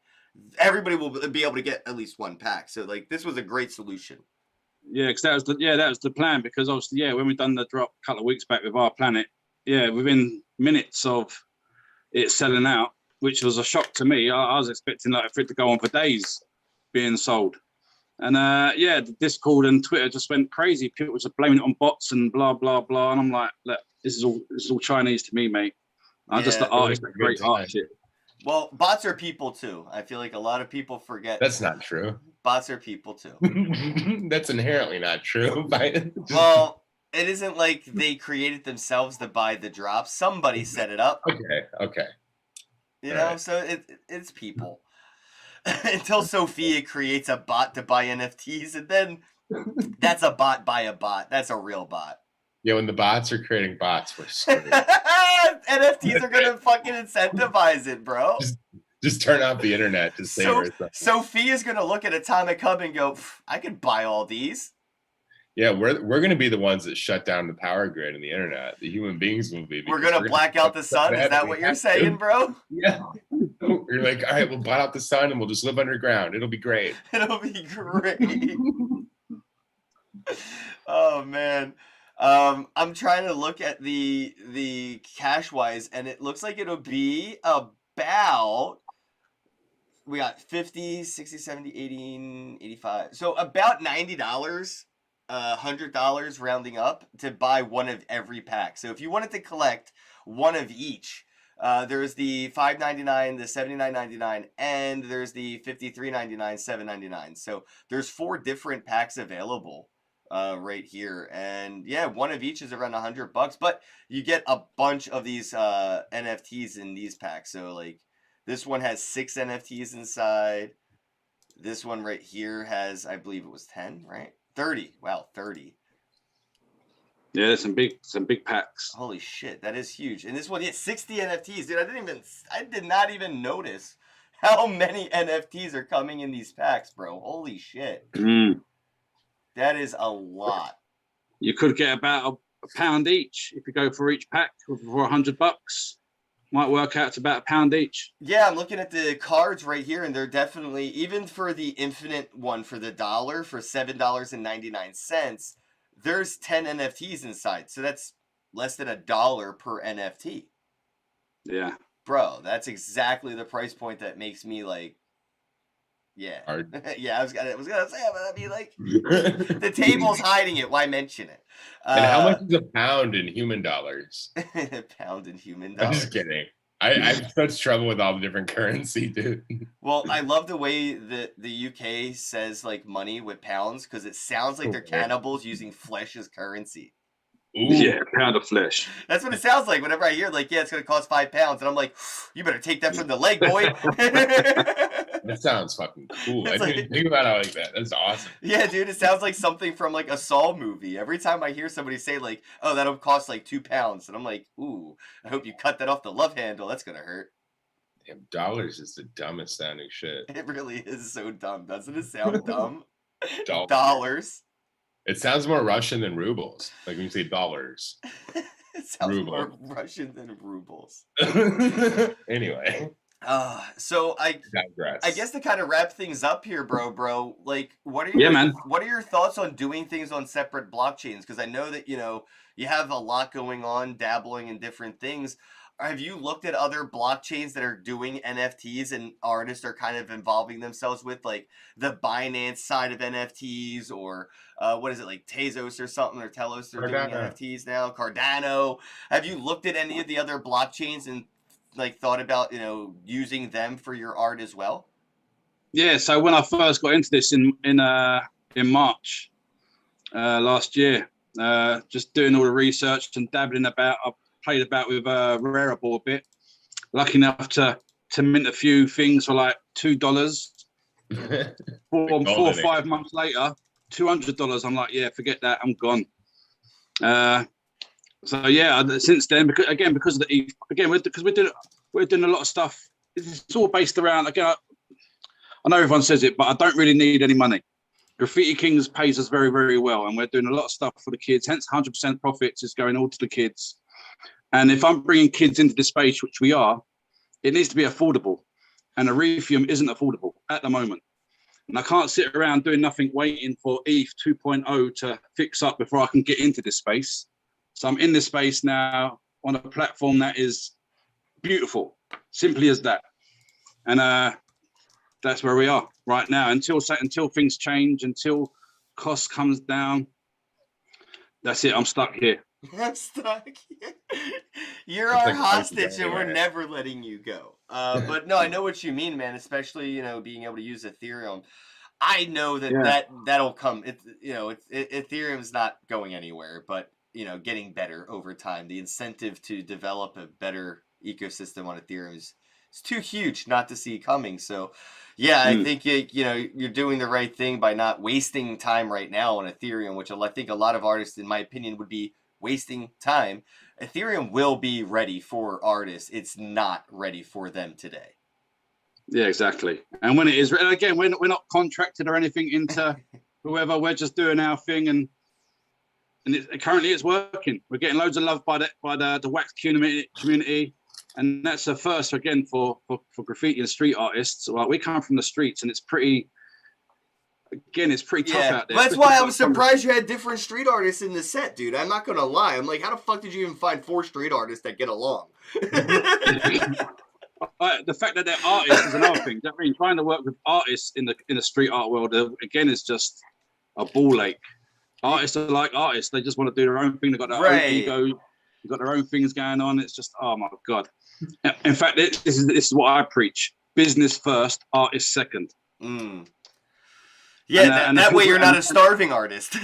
everybody will be able to get at least one pack. So like this was a great solution. Yeah, because that was the plan. Because obviously, when we done the drop a couple of weeks back with Our Planet, within minutes of it selling out, which was a shock to me. I was expecting like for it to go on for days being sold. And the Discord and Twitter just went crazy. People were just blaming it on bots and blah blah blah. And I'm like, look, this is all Chinese to me, mate. I'm just an artist, a great artist. Well, bots are people too. I feel like a lot of people forget. That's not true. Bots are people too. That's inherently not true. Well, it isn't like they created themselves to buy the drops. Somebody set it up. Okay. You know, right. So it's people. Until Sophia creates a bot to buy NFTs, and then that's a bot by a bot. That's a real bot. Yeah, when the bots are creating bots, we're screwed. NFTs are gonna fucking incentivize it, bro. Just turn off the internet to save herself. Sophia's gonna look at Atomic Hub and go, I could buy all these. Yeah, we're gonna be the ones that shut down the power grid and the internet. The human beings will be. We're gonna black out the sun. Is that what you're saying, bro? Yeah. You're like, all right, we'll blot out the sun and we'll just live underground. It'll be great. It'll be great. Oh man. I'm trying to look at the cash wise, and it looks like it'll be about, we got 50, 60, 70, 80, 85. So about $90, $100 rounding up to buy one of every pack. So if you wanted to collect one of each, there's the $5.99, the $79.99, and there's the $53.99, $7.99. So there's 4 different packs available right here, and one of each is around $100, but you get a bunch of these NFTs in these packs. So like this one has 6 NFTs inside. This one right here has, I believe it was 10, right? 30. Wow, 30. Yeah, there's some big packs. Holy shit, that is huge. And this one, 60 NFTs, dude. I did not even notice how many NFTs are coming in these packs, bro. Holy shit. That is a lot. You could get about a pound each if you go for each pack for $100. Might work out to about a pound each. Yeah, I'm looking at the cards right here, and they're definitely, even for the infinite one for the $1, for $7.99, there's 10 NFTs inside. So that's less than $1 per NFT. Yeah. Bro, that's exactly the price point that makes me like, yeah. Yeah, I was gonna say, but I mean, like, the table's hiding it. Why mention it? And how much is a pound in human dollars? A pound in human dollars. I'm just kidding. I have such trouble with all the different currency, dude. Well, I love the way that the UK says like money with pounds, because it sounds like they're cannibals using flesh as currency. Ooh. Yeah, pound of flesh. That's what it sounds like whenever I hear like, yeah, it's gonna cost £5, and I'm like, you better take that from the leg, boy. That sounds fucking cool. I It's didn't like- even think about it like that. That's awesome. Yeah, dude, it sounds like something from like a Saw movie. Every time I hear somebody say like, oh, that'll cost like £2, and I'm like, ooh, I hope you cut that off the love handle. That's gonna hurt. Damn, dollars is the dumbest sounding shit. It really is so dumb. Doesn't it sound dumb? Dollars. Dollars. It sounds more Russian than rubles. Like when you say dollars. It sounds Ruble. more Russian than rubles. Anyway, So I digress. guess to kind of wrap things up here, bro, like what are Yeah, man. what are your thoughts on doing things on separate blockchains? Because I know that, you know, you have a lot going on, dabbling in different things. Have you looked at other blockchains that are doing NFTs and artists are kind of involving themselves with, like the Binance side of NFTs, or what is it, like Tezos or something, or Telos are doing Cardano. NFTs now, Cardano? Have you looked at any of the other blockchains and like thought about, you know, using them for your art as well? Yeah, so when I first got into this in March last year, just doing all the research and dabbling about, I played about with Rarible a bit. Lucky enough to mint a few things for like $2. Four or 5 months later, $200. I'm like, yeah, forget that, I'm gone. So yeah, since then, because of the ETH, because we're doing a lot of stuff. It's all based around, again, I know everyone says it, but I don't really need any money. Graffiti Kings pays us very, very well, and we're doing a lot of stuff for the kids. Hence, 100% profits is going all to the kids. And if I'm bringing kids into this space, which we are, it needs to be affordable. And Ethereum isn't affordable at the moment. And I can't sit around doing nothing waiting for ETH 2.0 to fix up before I can get into this space. So I'm in this space now on a platform that is beautiful, simply as that. And that's where we are right now. Until things change, until cost comes down, that's it. I'm stuck here. I'm stuck. You're It's our like hostage, and we're anywhere. never letting you go. But no, I know what you mean, man. Especially, you know, being able to use Ethereum. I know that that'll come. It's, you know, Ethereum's not going anywhere, but you know, getting better over time. The incentive to develop a better ecosystem on Ethereum is too huge not to see coming. So, yeah, I think you know, you're doing the right thing by not wasting time right now on Ethereum, which I think a lot of artists, in my opinion, would be wasting time. Ethereum will be ready for artists. It's not ready for them today. Yeah, exactly. And when it is, and again, we're not contracted or anything into whoever. We're just doing our thing, and currently it's working. We're getting loads of love by the wax community, and that's a first again for graffiti and street artists. Well, we come from the streets, and it's pretty. Again, it's pretty tough out there. That's why I was surprised you had different street artists in the set, dude. I'm not gonna lie. I'm like, how the fuck did you even find 4 street artists that get along? The fact that they're artists is another thing. I mean, trying to work with artists in the street art world again is just a ball ache. Artists are like artists; they just want to do their own thing. They've got their own ego, they've got their own things going on. It's just, oh my god. In fact, this is what I preach: business first, artist second. Yeah, that way you're not a starving artist.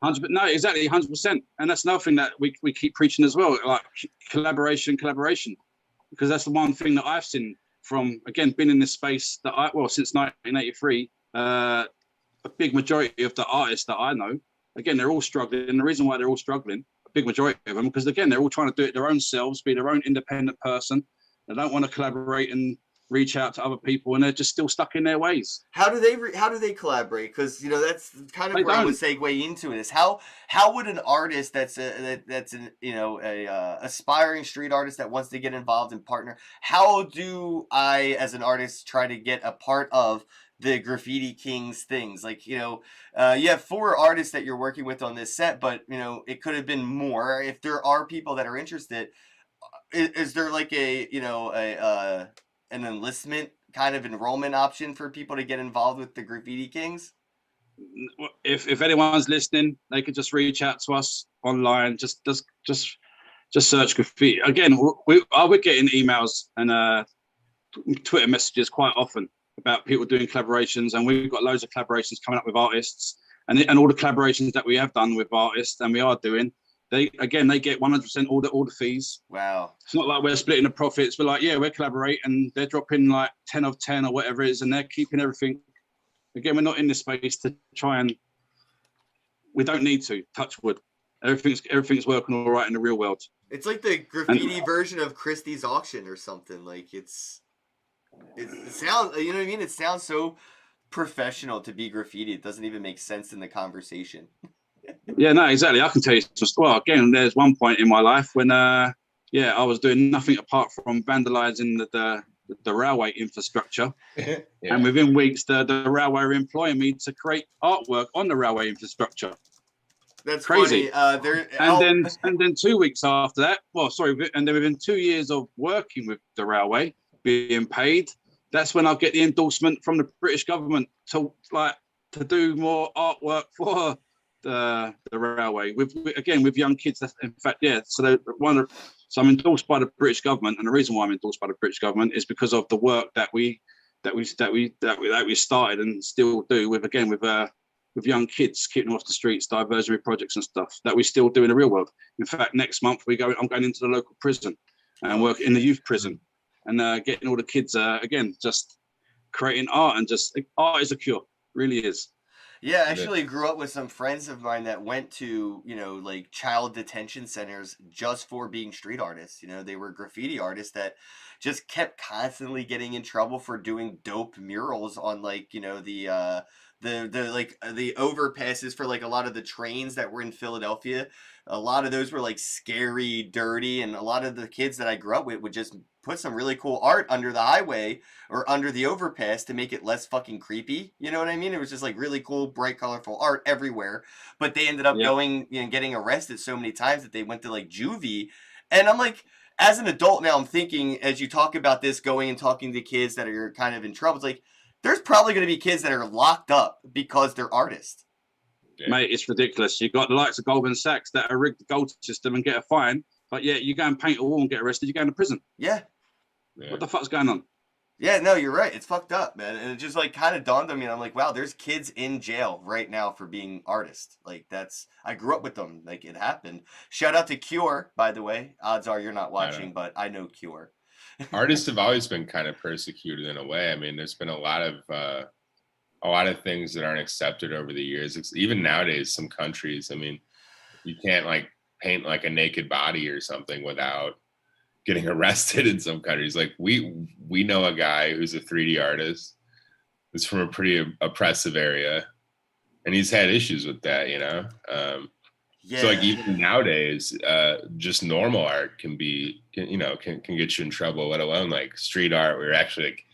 100%, no, exactly, 100%. And that's another thing that we keep preaching as well, like collaboration, because that's the one thing that I've seen from, again, been in this space that since 1983, a big majority of the artists that I know, again, they're all struggling. And the reason why they're all struggling, a big majority of them, because again, they're all trying to do it their own selves, be their own independent person. They don't want to collaborate and reach out to other people, and they're just still stuck in their ways. How do they collaborate? Because, you know, that's kind of where I would segue into it. Is how would an artist that's an you know, a aspiring street artist that wants to get involved and partner, how do I as an artist try to get a part of the Graffiti Kings things? Like, you know, you have 4 artists that you're working with on this set, but you know, it could have been more. If there are people that are interested, is there like a, you know, an enlistment kind of enrollment option for people to get involved with the Graffiti Kings? If anyone's listening, they could just reach out to us online. Just search graffiti. Again, we're getting emails and Twitter messages quite often about people doing collaborations, and we've got loads of collaborations coming up with artists. and all the collaborations that we have done with artists and we are doing, they get 100% all the fees. Wow. It's not like we're splitting the profits. We're like, yeah, we're collaborating. They're dropping like 10 of 10 or whatever it is, and they're keeping everything. Again, we're not in this space to try and. We don't need to touch wood. Everything's working all right in the real world. It's like the graffiti version of Christie's auction or something. Like it sounds, you know what I mean? It sounds so professional to be graffiti. It doesn't even make sense in the conversation. Yeah, no, exactly. I can tell you just well. Again, there's one point in my life when, I was doing nothing apart from vandalising the railway infrastructure, and within weeks, the railway were employing me to create artwork on the railway infrastructure. That's crazy. Funny. And then 2 weeks after that, and then within 2 years of working with the railway, being paid, that's when I get the endorsement from the British government to do more artwork for the railway with young kids. That's, in fact, yeah. So I'm endorsed by the British government, and the reason why I'm endorsed by the British government is because of the work that we started and still do with young kids, keeping them off the streets, diversionary projects and stuff that we still do in the real world. In fact, next month I'm going into the local prison and work in the youth prison and getting all the kids just creating art, and just art is a cure, really is. Yeah, I actually grew up with some friends of mine that went to, like child detention centers just for being street artists. They were graffiti artists that just kept constantly getting in trouble for doing dope murals on the overpasses for like a lot of the trains that were in Philadelphia. A lot of those were like scary, dirty, and a lot of the kids that I grew up with would just put some really cool art under the highway or under the overpass to make it less fucking creepy. You know what I mean? It was just like really cool, bright, colorful art everywhere. But they ended up going, getting arrested so many times that they went to like juvie. And I'm like, as an adult now, I'm thinking, as you talk about this, going and talking to kids that are kind of in trouble, it's like, there's probably going to be kids that are locked up because they're artists. Yeah. Mate, it's ridiculous. You've got the likes of Goldman Sachs that are rigged the gold system and get a fine, but yeah, you go and paint a wall and get arrested, you go into prison. Yeah. What the fuck's going on? Yeah, no, you're right. It's fucked up, man. And it just like kind of dawned on me. And I'm like, wow, there's kids in jail right now for being artists. Like I grew up with them. Like it happened. Shout out to Cure, by the way. Odds are you're not watching, but I know Cure. Artists have always been kind of persecuted in a way. I mean, there's been a lot of things that aren't accepted over the years. Even nowadays, some countries, I mean, you can't like paint like a naked body or something without getting arrested in some countries. Like we know a guy who's a 3D artist that's from a pretty oppressive area, and he's had issues with that, So like even nowadays, just normal art can get you in trouble, let alone like street art where you're actually like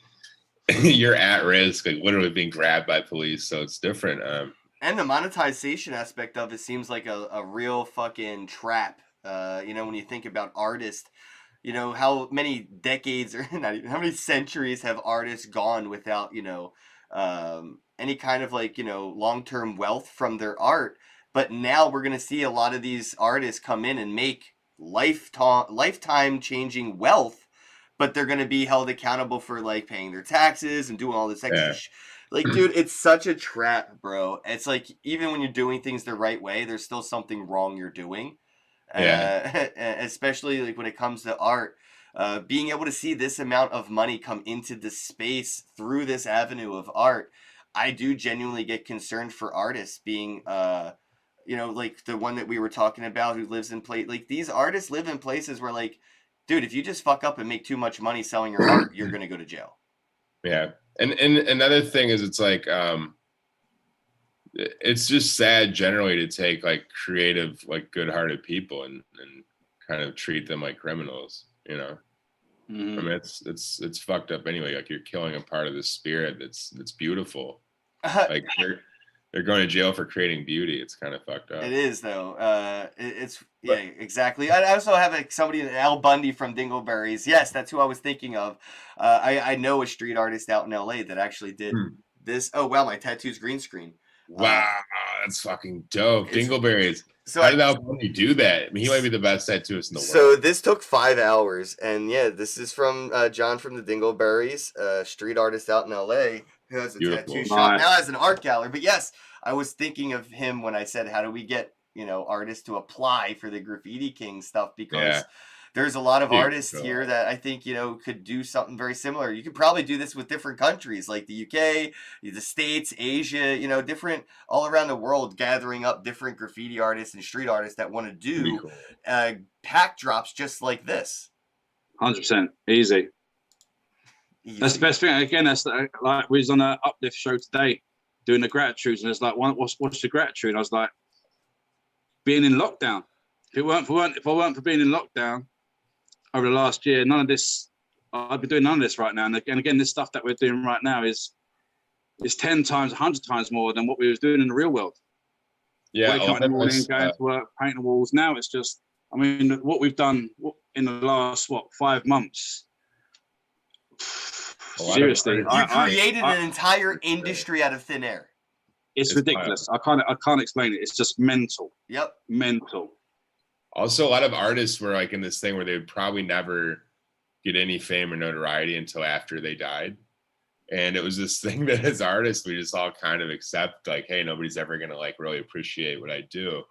you're at risk, like literally being grabbed by police. So it's different. And the monetization aspect of it seems like a real fucking trap. When you think about artists, how many decades or not even, how many centuries have artists gone without, any kind of like, long-term wealth from their art. But now we're going to see a lot of these artists come in and make lifetime changing wealth, but they're going to be held accountable for like paying their taxes and doing all this extra Like, dude, it's such a trap, bro. It's like, even when you're doing things the right way, there's still something wrong you're doing. Especially like when it comes to art, being able to see this amount of money come into the space through this avenue of art, I do genuinely get concerned for artists being, like the one that we were talking about who lives in like these artists live in places where like, dude, if you just fuck up and make too much money selling your art, you're going to go to jail. Yeah. And another thing is it's like, it's just sad generally to take like creative, like good-hearted people and kind of treat them like criminals, Mm-hmm. I mean, it's fucked up anyway. Like you're killing a part of the spirit that's beautiful. Like they're going to jail for creating beauty. It's kind of fucked up. It is though. Exactly. I also have somebody, Al Bundy from Dingleberries. Yes, that's who I was thinking of. I know a street artist out in LA that actually did this. Oh wow, my tattoo's green screen. Wow, that's fucking dope. Dingleberries. So how did Al Bundy do that? I mean, he might be the best tattooist in the world. So this took 5 hours, and yeah, this is from John from the Dingleberries, street artist out in LA. who has a Beautiful. tattoo shop, Nice. now has an art gallery. But yes, I was thinking of him when I said, how do we get, you know, artists to apply for the Graffiti King stuff? Because Yeah. there's a lot of Dude, artists so- here that I think, you know, could do something very similar. You could probably do this with different countries like the UK, the States, Asia, you know, different all around the world, gathering up different graffiti artists and street artists that want to That'd be do cool. pack drops just like this. 100% easy. That's the best thing. Again, that's like we was on an uplift show today doing the gratitudes, and it's like, what's the gratitude? I was like, being in lockdown. If I weren't for being in lockdown over the last year, none of this, I'd be doing none of this right now. And again, this stuff that we're doing right now is 10 times, 100 times more than what we was doing in the real world. Yeah, Waking up in the morning, going to work, painting the walls. Now it's just, I mean, what we've done in the last 5 months. Seriously, you created an entire industry out of thin air. It's ridiculous. I can't explain it. It's just mental. Yep. Mental. Also, a lot of artists were like in this thing where they would probably never get any fame or notoriety until after they died. And it was this thing that as artists, we just all kind of accept, like, hey, nobody's ever going to like really appreciate what I do.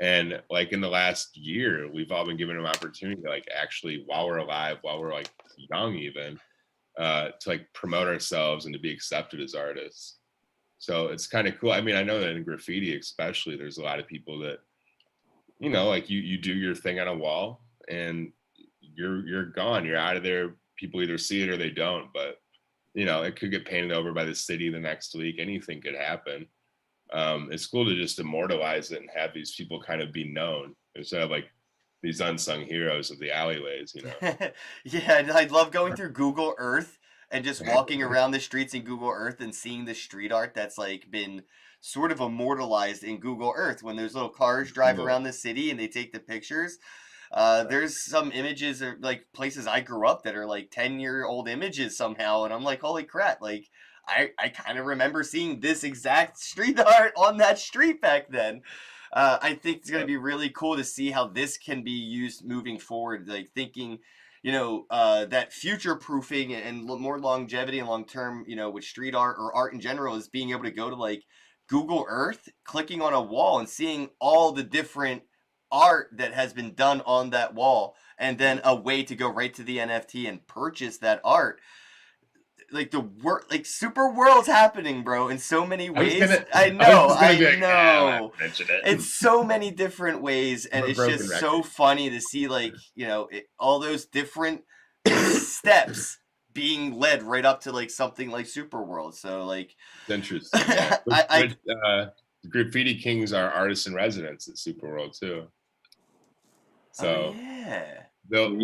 And like in the last year, we've all been given an opportunity to like actually, while we're alive, while we're like young even, to like promote ourselves and to be accepted as artists. So it's kind of cool. I mean, I know that in graffiti especially, there's a lot of people that, you know, like you do your thing on a wall and you're gone. You're out of there. People either see it or they don't. But, you know, it could get painted over by the city the next week. Anything could happen. It's cool to just immortalize it and have these people kind of be known instead of like these unsung heroes of the alleyways, you know? Yeah, and I love going through Google Earth and just walking around the streets in Google Earth and seeing the street art that's like been sort of immortalized in Google Earth when those little cars drive around the city and they take the pictures. There's some images of like places I grew up that are like 10-year-old images somehow, and I'm like, holy crap, like I kind of remember seeing this exact street art on that street back then. I think it's going to be really cool to see how this can be used moving forward, like thinking, you know, that future proofing and more longevity and long term, you know, with street art or art in general is being able to go to like Google Earth, clicking on a wall and seeing all the different art that has been done on that wall, and then a way to go right to the NFT and purchase that art. Like like super world's happening, bro, in so many ways. I know. It's so many different ways, and it's just so funny to see, like, you know, all those different steps being led right up to like something like Super World. So like, it's interesting. Yeah. Graffiti Kings are artists in residence at Super World too. So can't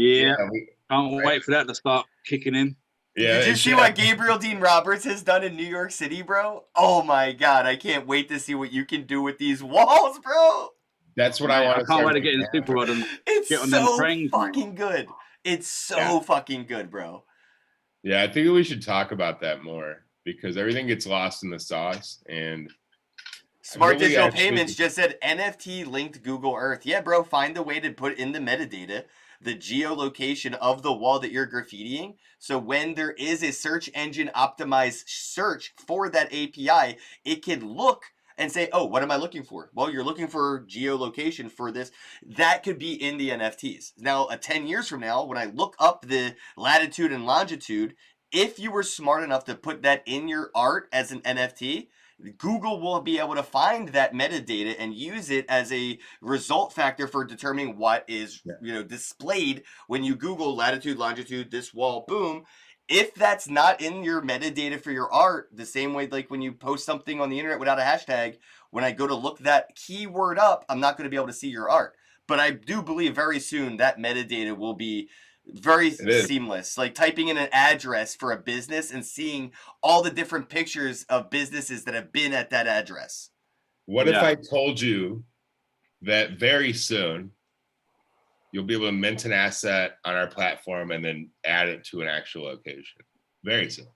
wait for that to start kicking in. Yeah, did you see what Gabriel Dean Roberts has done in New York City, bro? Oh my god, I can't wait to see what you can do with these walls, bro. That's what I want. I can't wait to get in Super World and get on them trains. Fucking good. It's so fucking good, bro. Yeah, I think we should talk about that more because everything gets lost in the sauce. And Smart Digital Payments just said NFT linked Google Earth. Yeah, bro, find a way to put in the metadata the geolocation of the wall that you're graffitiing. So when there is a search engine optimized search for that API, it can look and say, oh, what am I looking for? Well, you're looking for geolocation for this. That could be in the NFTs. Now, 10 years from now, when I look up the latitude and longitude, if you were smart enough to put that in your art as an NFT, Google will be able to find that metadata and use it as a result factor for determining what is, you know, displayed when you Google latitude, longitude, this wall, boom. If that's not in your metadata for your art, the same way like when you post something on the internet without a hashtag, when I go to look that keyword up, I'm not going to be able to see your art. But I do believe very soon that metadata will be very seamless, like typing in an address for a business and seeing all the different pictures of businesses that have been at that address. What if I told you that very soon you'll be able to mint an asset on our platform and then add it to an actual location? Very soon.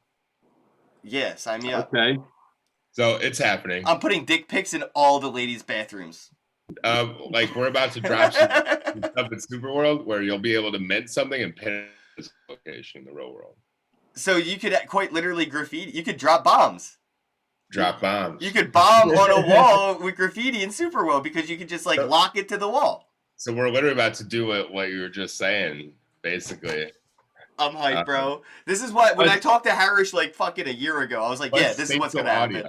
Yes, I mean, okay. So it's happening. I'm putting dick pics in all the ladies' bathrooms. Like we're about to drop some stuff in Super World where you'll be able to mint something and pin it to this location in the real world. So you could quite literally graffiti. You could drop bombs. Drop bombs. You could bomb on a wall with graffiti in Superworld because you could just like lock it to the wall. So we're literally about to do what you were just saying, basically. I'm hyped, bro. This is what when I talked to Harish like fucking a year ago, I was like, yeah, this is what's gonna happen.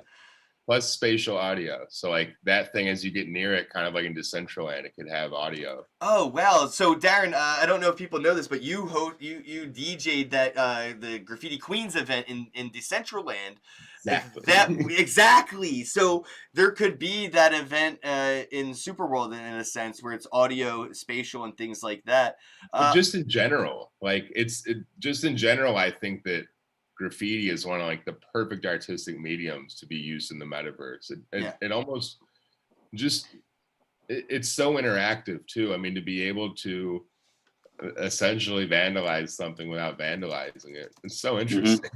Plus spatial audio. So like that thing, as you get near it, kind of like in Decentraland, it could have audio. Oh wow! So Darren, I don't know if people know this, but you DJ'd that the Graffiti Queens event in Decentraland. Exactly. Exactly. So there could be that event in Superworld in a sense where it's audio, spatial, and things like that. Just in general, like just in general, I think that graffiti is one of like the perfect artistic mediums to be used in the metaverse. It almost just it's so interactive too. I mean, to be able to essentially vandalize something without vandalizing it, it's so interesting.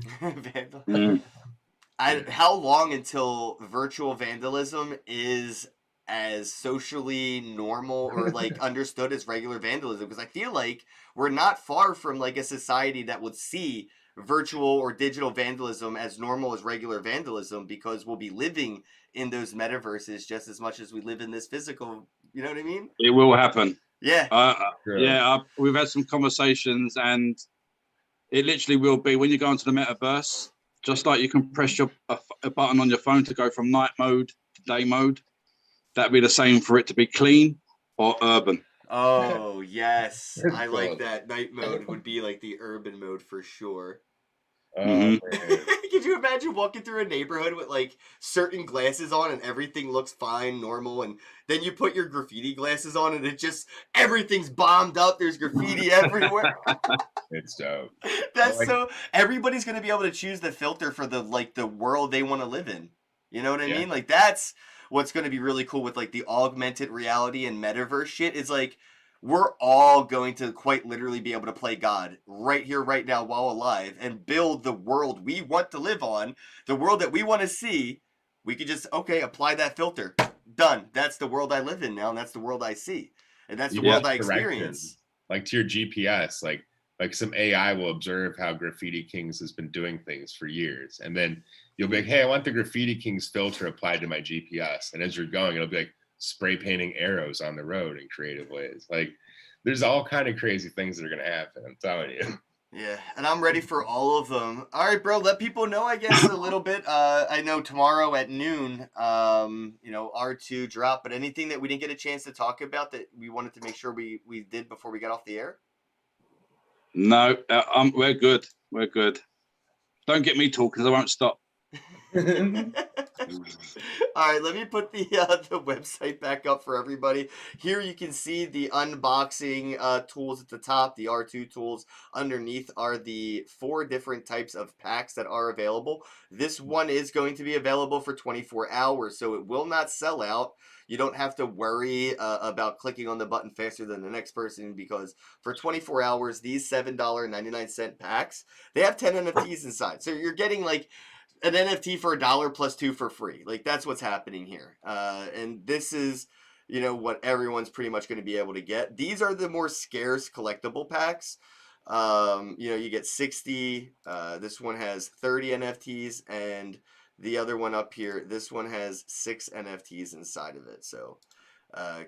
How long until virtual vandalism is as socially normal or like understood as regular vandalism? Because I feel like we're not far from like a society that would see virtual or digital vandalism as normal as regular vandalism, because we'll be living in those metaverses just as much as we live in this physical, you know what I mean? It will happen. Yeah. We've had some conversations, and it literally will be when you go into the metaverse, just like you can press a button on your phone to go from night mode to day mode, that'd be the same for it to be clean or urban. Oh yes, I like that. Night mode would be like the urban mode for sure. Could you imagine walking through a neighborhood with like certain glasses on and everything looks fine, normal, and then you put your graffiti glasses on and it just everything's bombed up. There's graffiti everywhere. It's dope. That's so everybody's gonna be able to choose the filter for the world they want to live in. You know what I mean? Like that's what's gonna be really cool with like the augmented reality and metaverse shit. Is like we're all going to quite literally be able to play God right here, right now, while alive, and build the world we want to live on, the world that we want to see. We could just, apply that filter. Done. That's the world I live in now, and that's the world I see. And that's the world I experience. Like to your GPS, like some AI will observe how Graffiti Kings has been doing things for years. And then you'll be like, hey, I want the Graffiti Kings filter applied to my GPS. And as you're going, it'll be like, spray painting arrows on the road in creative ways. Like there's all kind of crazy things that are going to happen. I'm telling you. Yeah. And I'm ready for all of them. All right, bro. Let people know, I guess, a little bit. I know tomorrow at noon, R2 drop, but anything that we didn't get a chance to talk about that we wanted to make sure we did before we got off the air? No, we're good. We're good. Don't get me talking because I won't stop. All right, let me put the website back up for everybody. Here you can see the unboxing tools at the top, the R2 tools. Underneath are the 4 different types of packs that are available. This one is going to be available for 24 hours, so it will not sell out. You don't have to worry about clicking on the button faster than the next person, because for 24 hours, these $7.99 packs, they have 10 NFTs inside. So you're getting like an NFT for $1 plus 2 for free. Like that's what's happening here. And this is, what everyone's pretty much going to be able to get. These are the more scarce collectible packs. You get 60. This one has 30 NFTs, and the other one up here, this one has 6 NFTs inside of it. So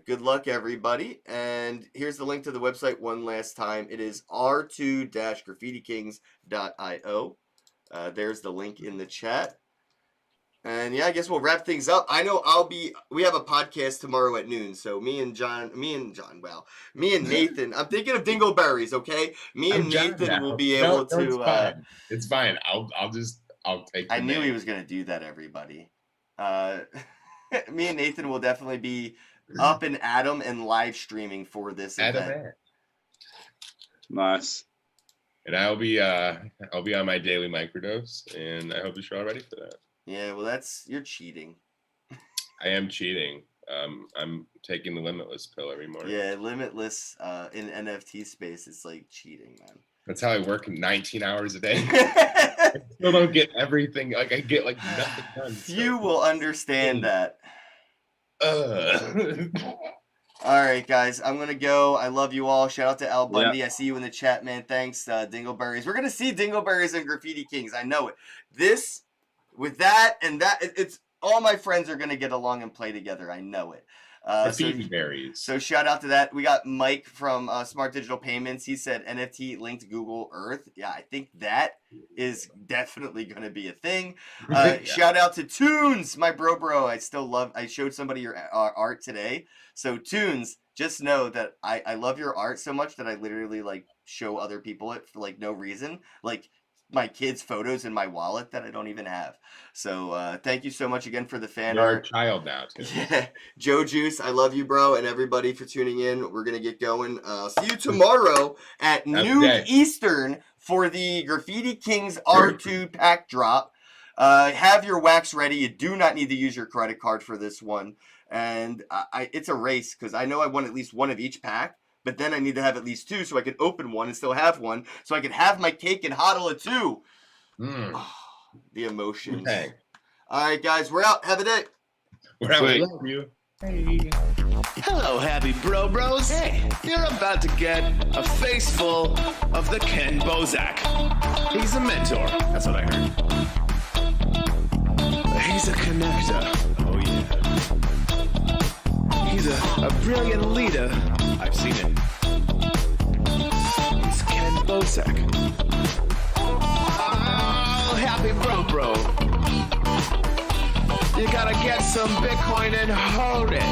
good luck, everybody. And here's the link to the website one last time. It is r2-graffitikings.io. There's the link in the chat. And yeah, I guess we'll wrap things up. I know we have a podcast tomorrow at noon. So me and Nathan, I'm thinking of Dingleberries, okay? Me and Nathan will be able to. It's fine. I'll take I knew he was going to do that, everybody. Me and Nathan will definitely be up and Adam and live streaming for this event. Nice. And I'll be on my daily microdose, and I hope you're all ready for that. Yeah, well, you're cheating. I am cheating. I'm taking the limitless pill every morning. Yeah, limitless in NFT space, it's like cheating, man. That's how I work 19 hours a day. I still don't get everything. Like I get like nothing done. You will understand that. All right, guys, I'm gonna go. I love you all. Shout out to Al Bundy. I see you in the chat, man. Thanks, Dingleberries. We're gonna see Dingleberries and Graffiti Kings. I know it. This, with that and that, it's all my friends are gonna get along and play together. I know it. Graffiti berries. So shout out to that. We got Mike from Smart Digital Payments. He said NFT linked Google Earth. Yeah, I think that is definitely going to be a thing. Yeah. Shout out to Tunes, my bro. I showed somebody your art today. So Tunes, just know that I love your art so much that I literally like show other people it for like no reason. Like my kids' photos in my wallet that I don't even have. So thank you so much again for the fan You're art. a child now, too. Yeah, Joe Juice, I love you, bro, and everybody for tuning in. We're gonna get going. See you tomorrow at noon Eastern for the Graffiti Kings R2 pack drop. Have your wax ready. You do not need to use your credit card for this one, and it's a race because I know I want at least one of each pack. But then I need to have at least two so I can open one and still have one. So I can have my cake and hodl it too. Oh, the emotions. Okay. All right, guys, we're out. Have a day. We're out. We love you. Hey. Hello, happy bros. Hey, you're about to get a face full of the Ken Bozak. He's a mentor. That's what I heard. He's a connector. Oh, yeah. He's a brilliant leader. I've seen it. It's Ken Bozak. Oh, happy bro. You gotta get some Bitcoin and hold it.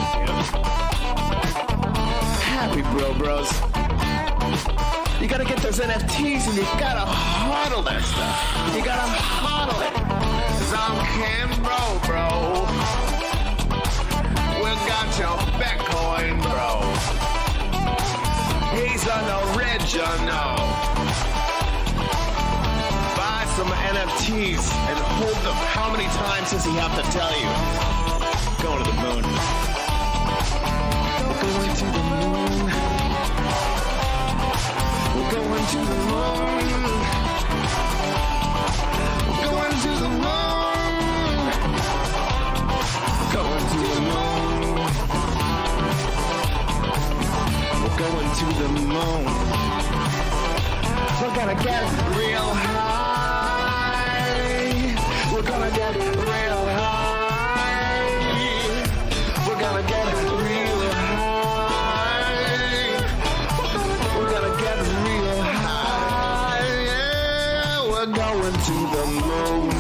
Happy bros. You gotta get those NFTs and you gotta hodl that stuff. You gotta hodl it. 'Cause I'm Ken bro. We got your Bitcoin, bro. He's an original. Buy some NFTs and hold them. How many times does he have to tell you? Going to the moon. We're going to the moon. We're going to the moon. We're going to the moon. Going to the moon. We're going to the moon. We're gonna get real high. We're gonna get real high. We're gonna get real high. We're gonna get real high. Yeah, we're going to the moon.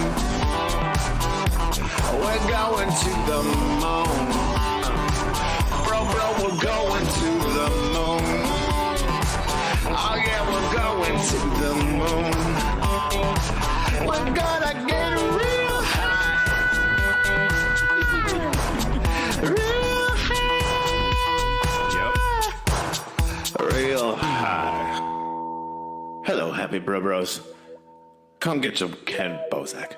We're going to the moon. Bro, we're going to the moon. Oh yeah, we're going to the moon. We're gonna get real high. Real high. Yep. Real high. Hello, happy bros. Come get some Ken Bozak.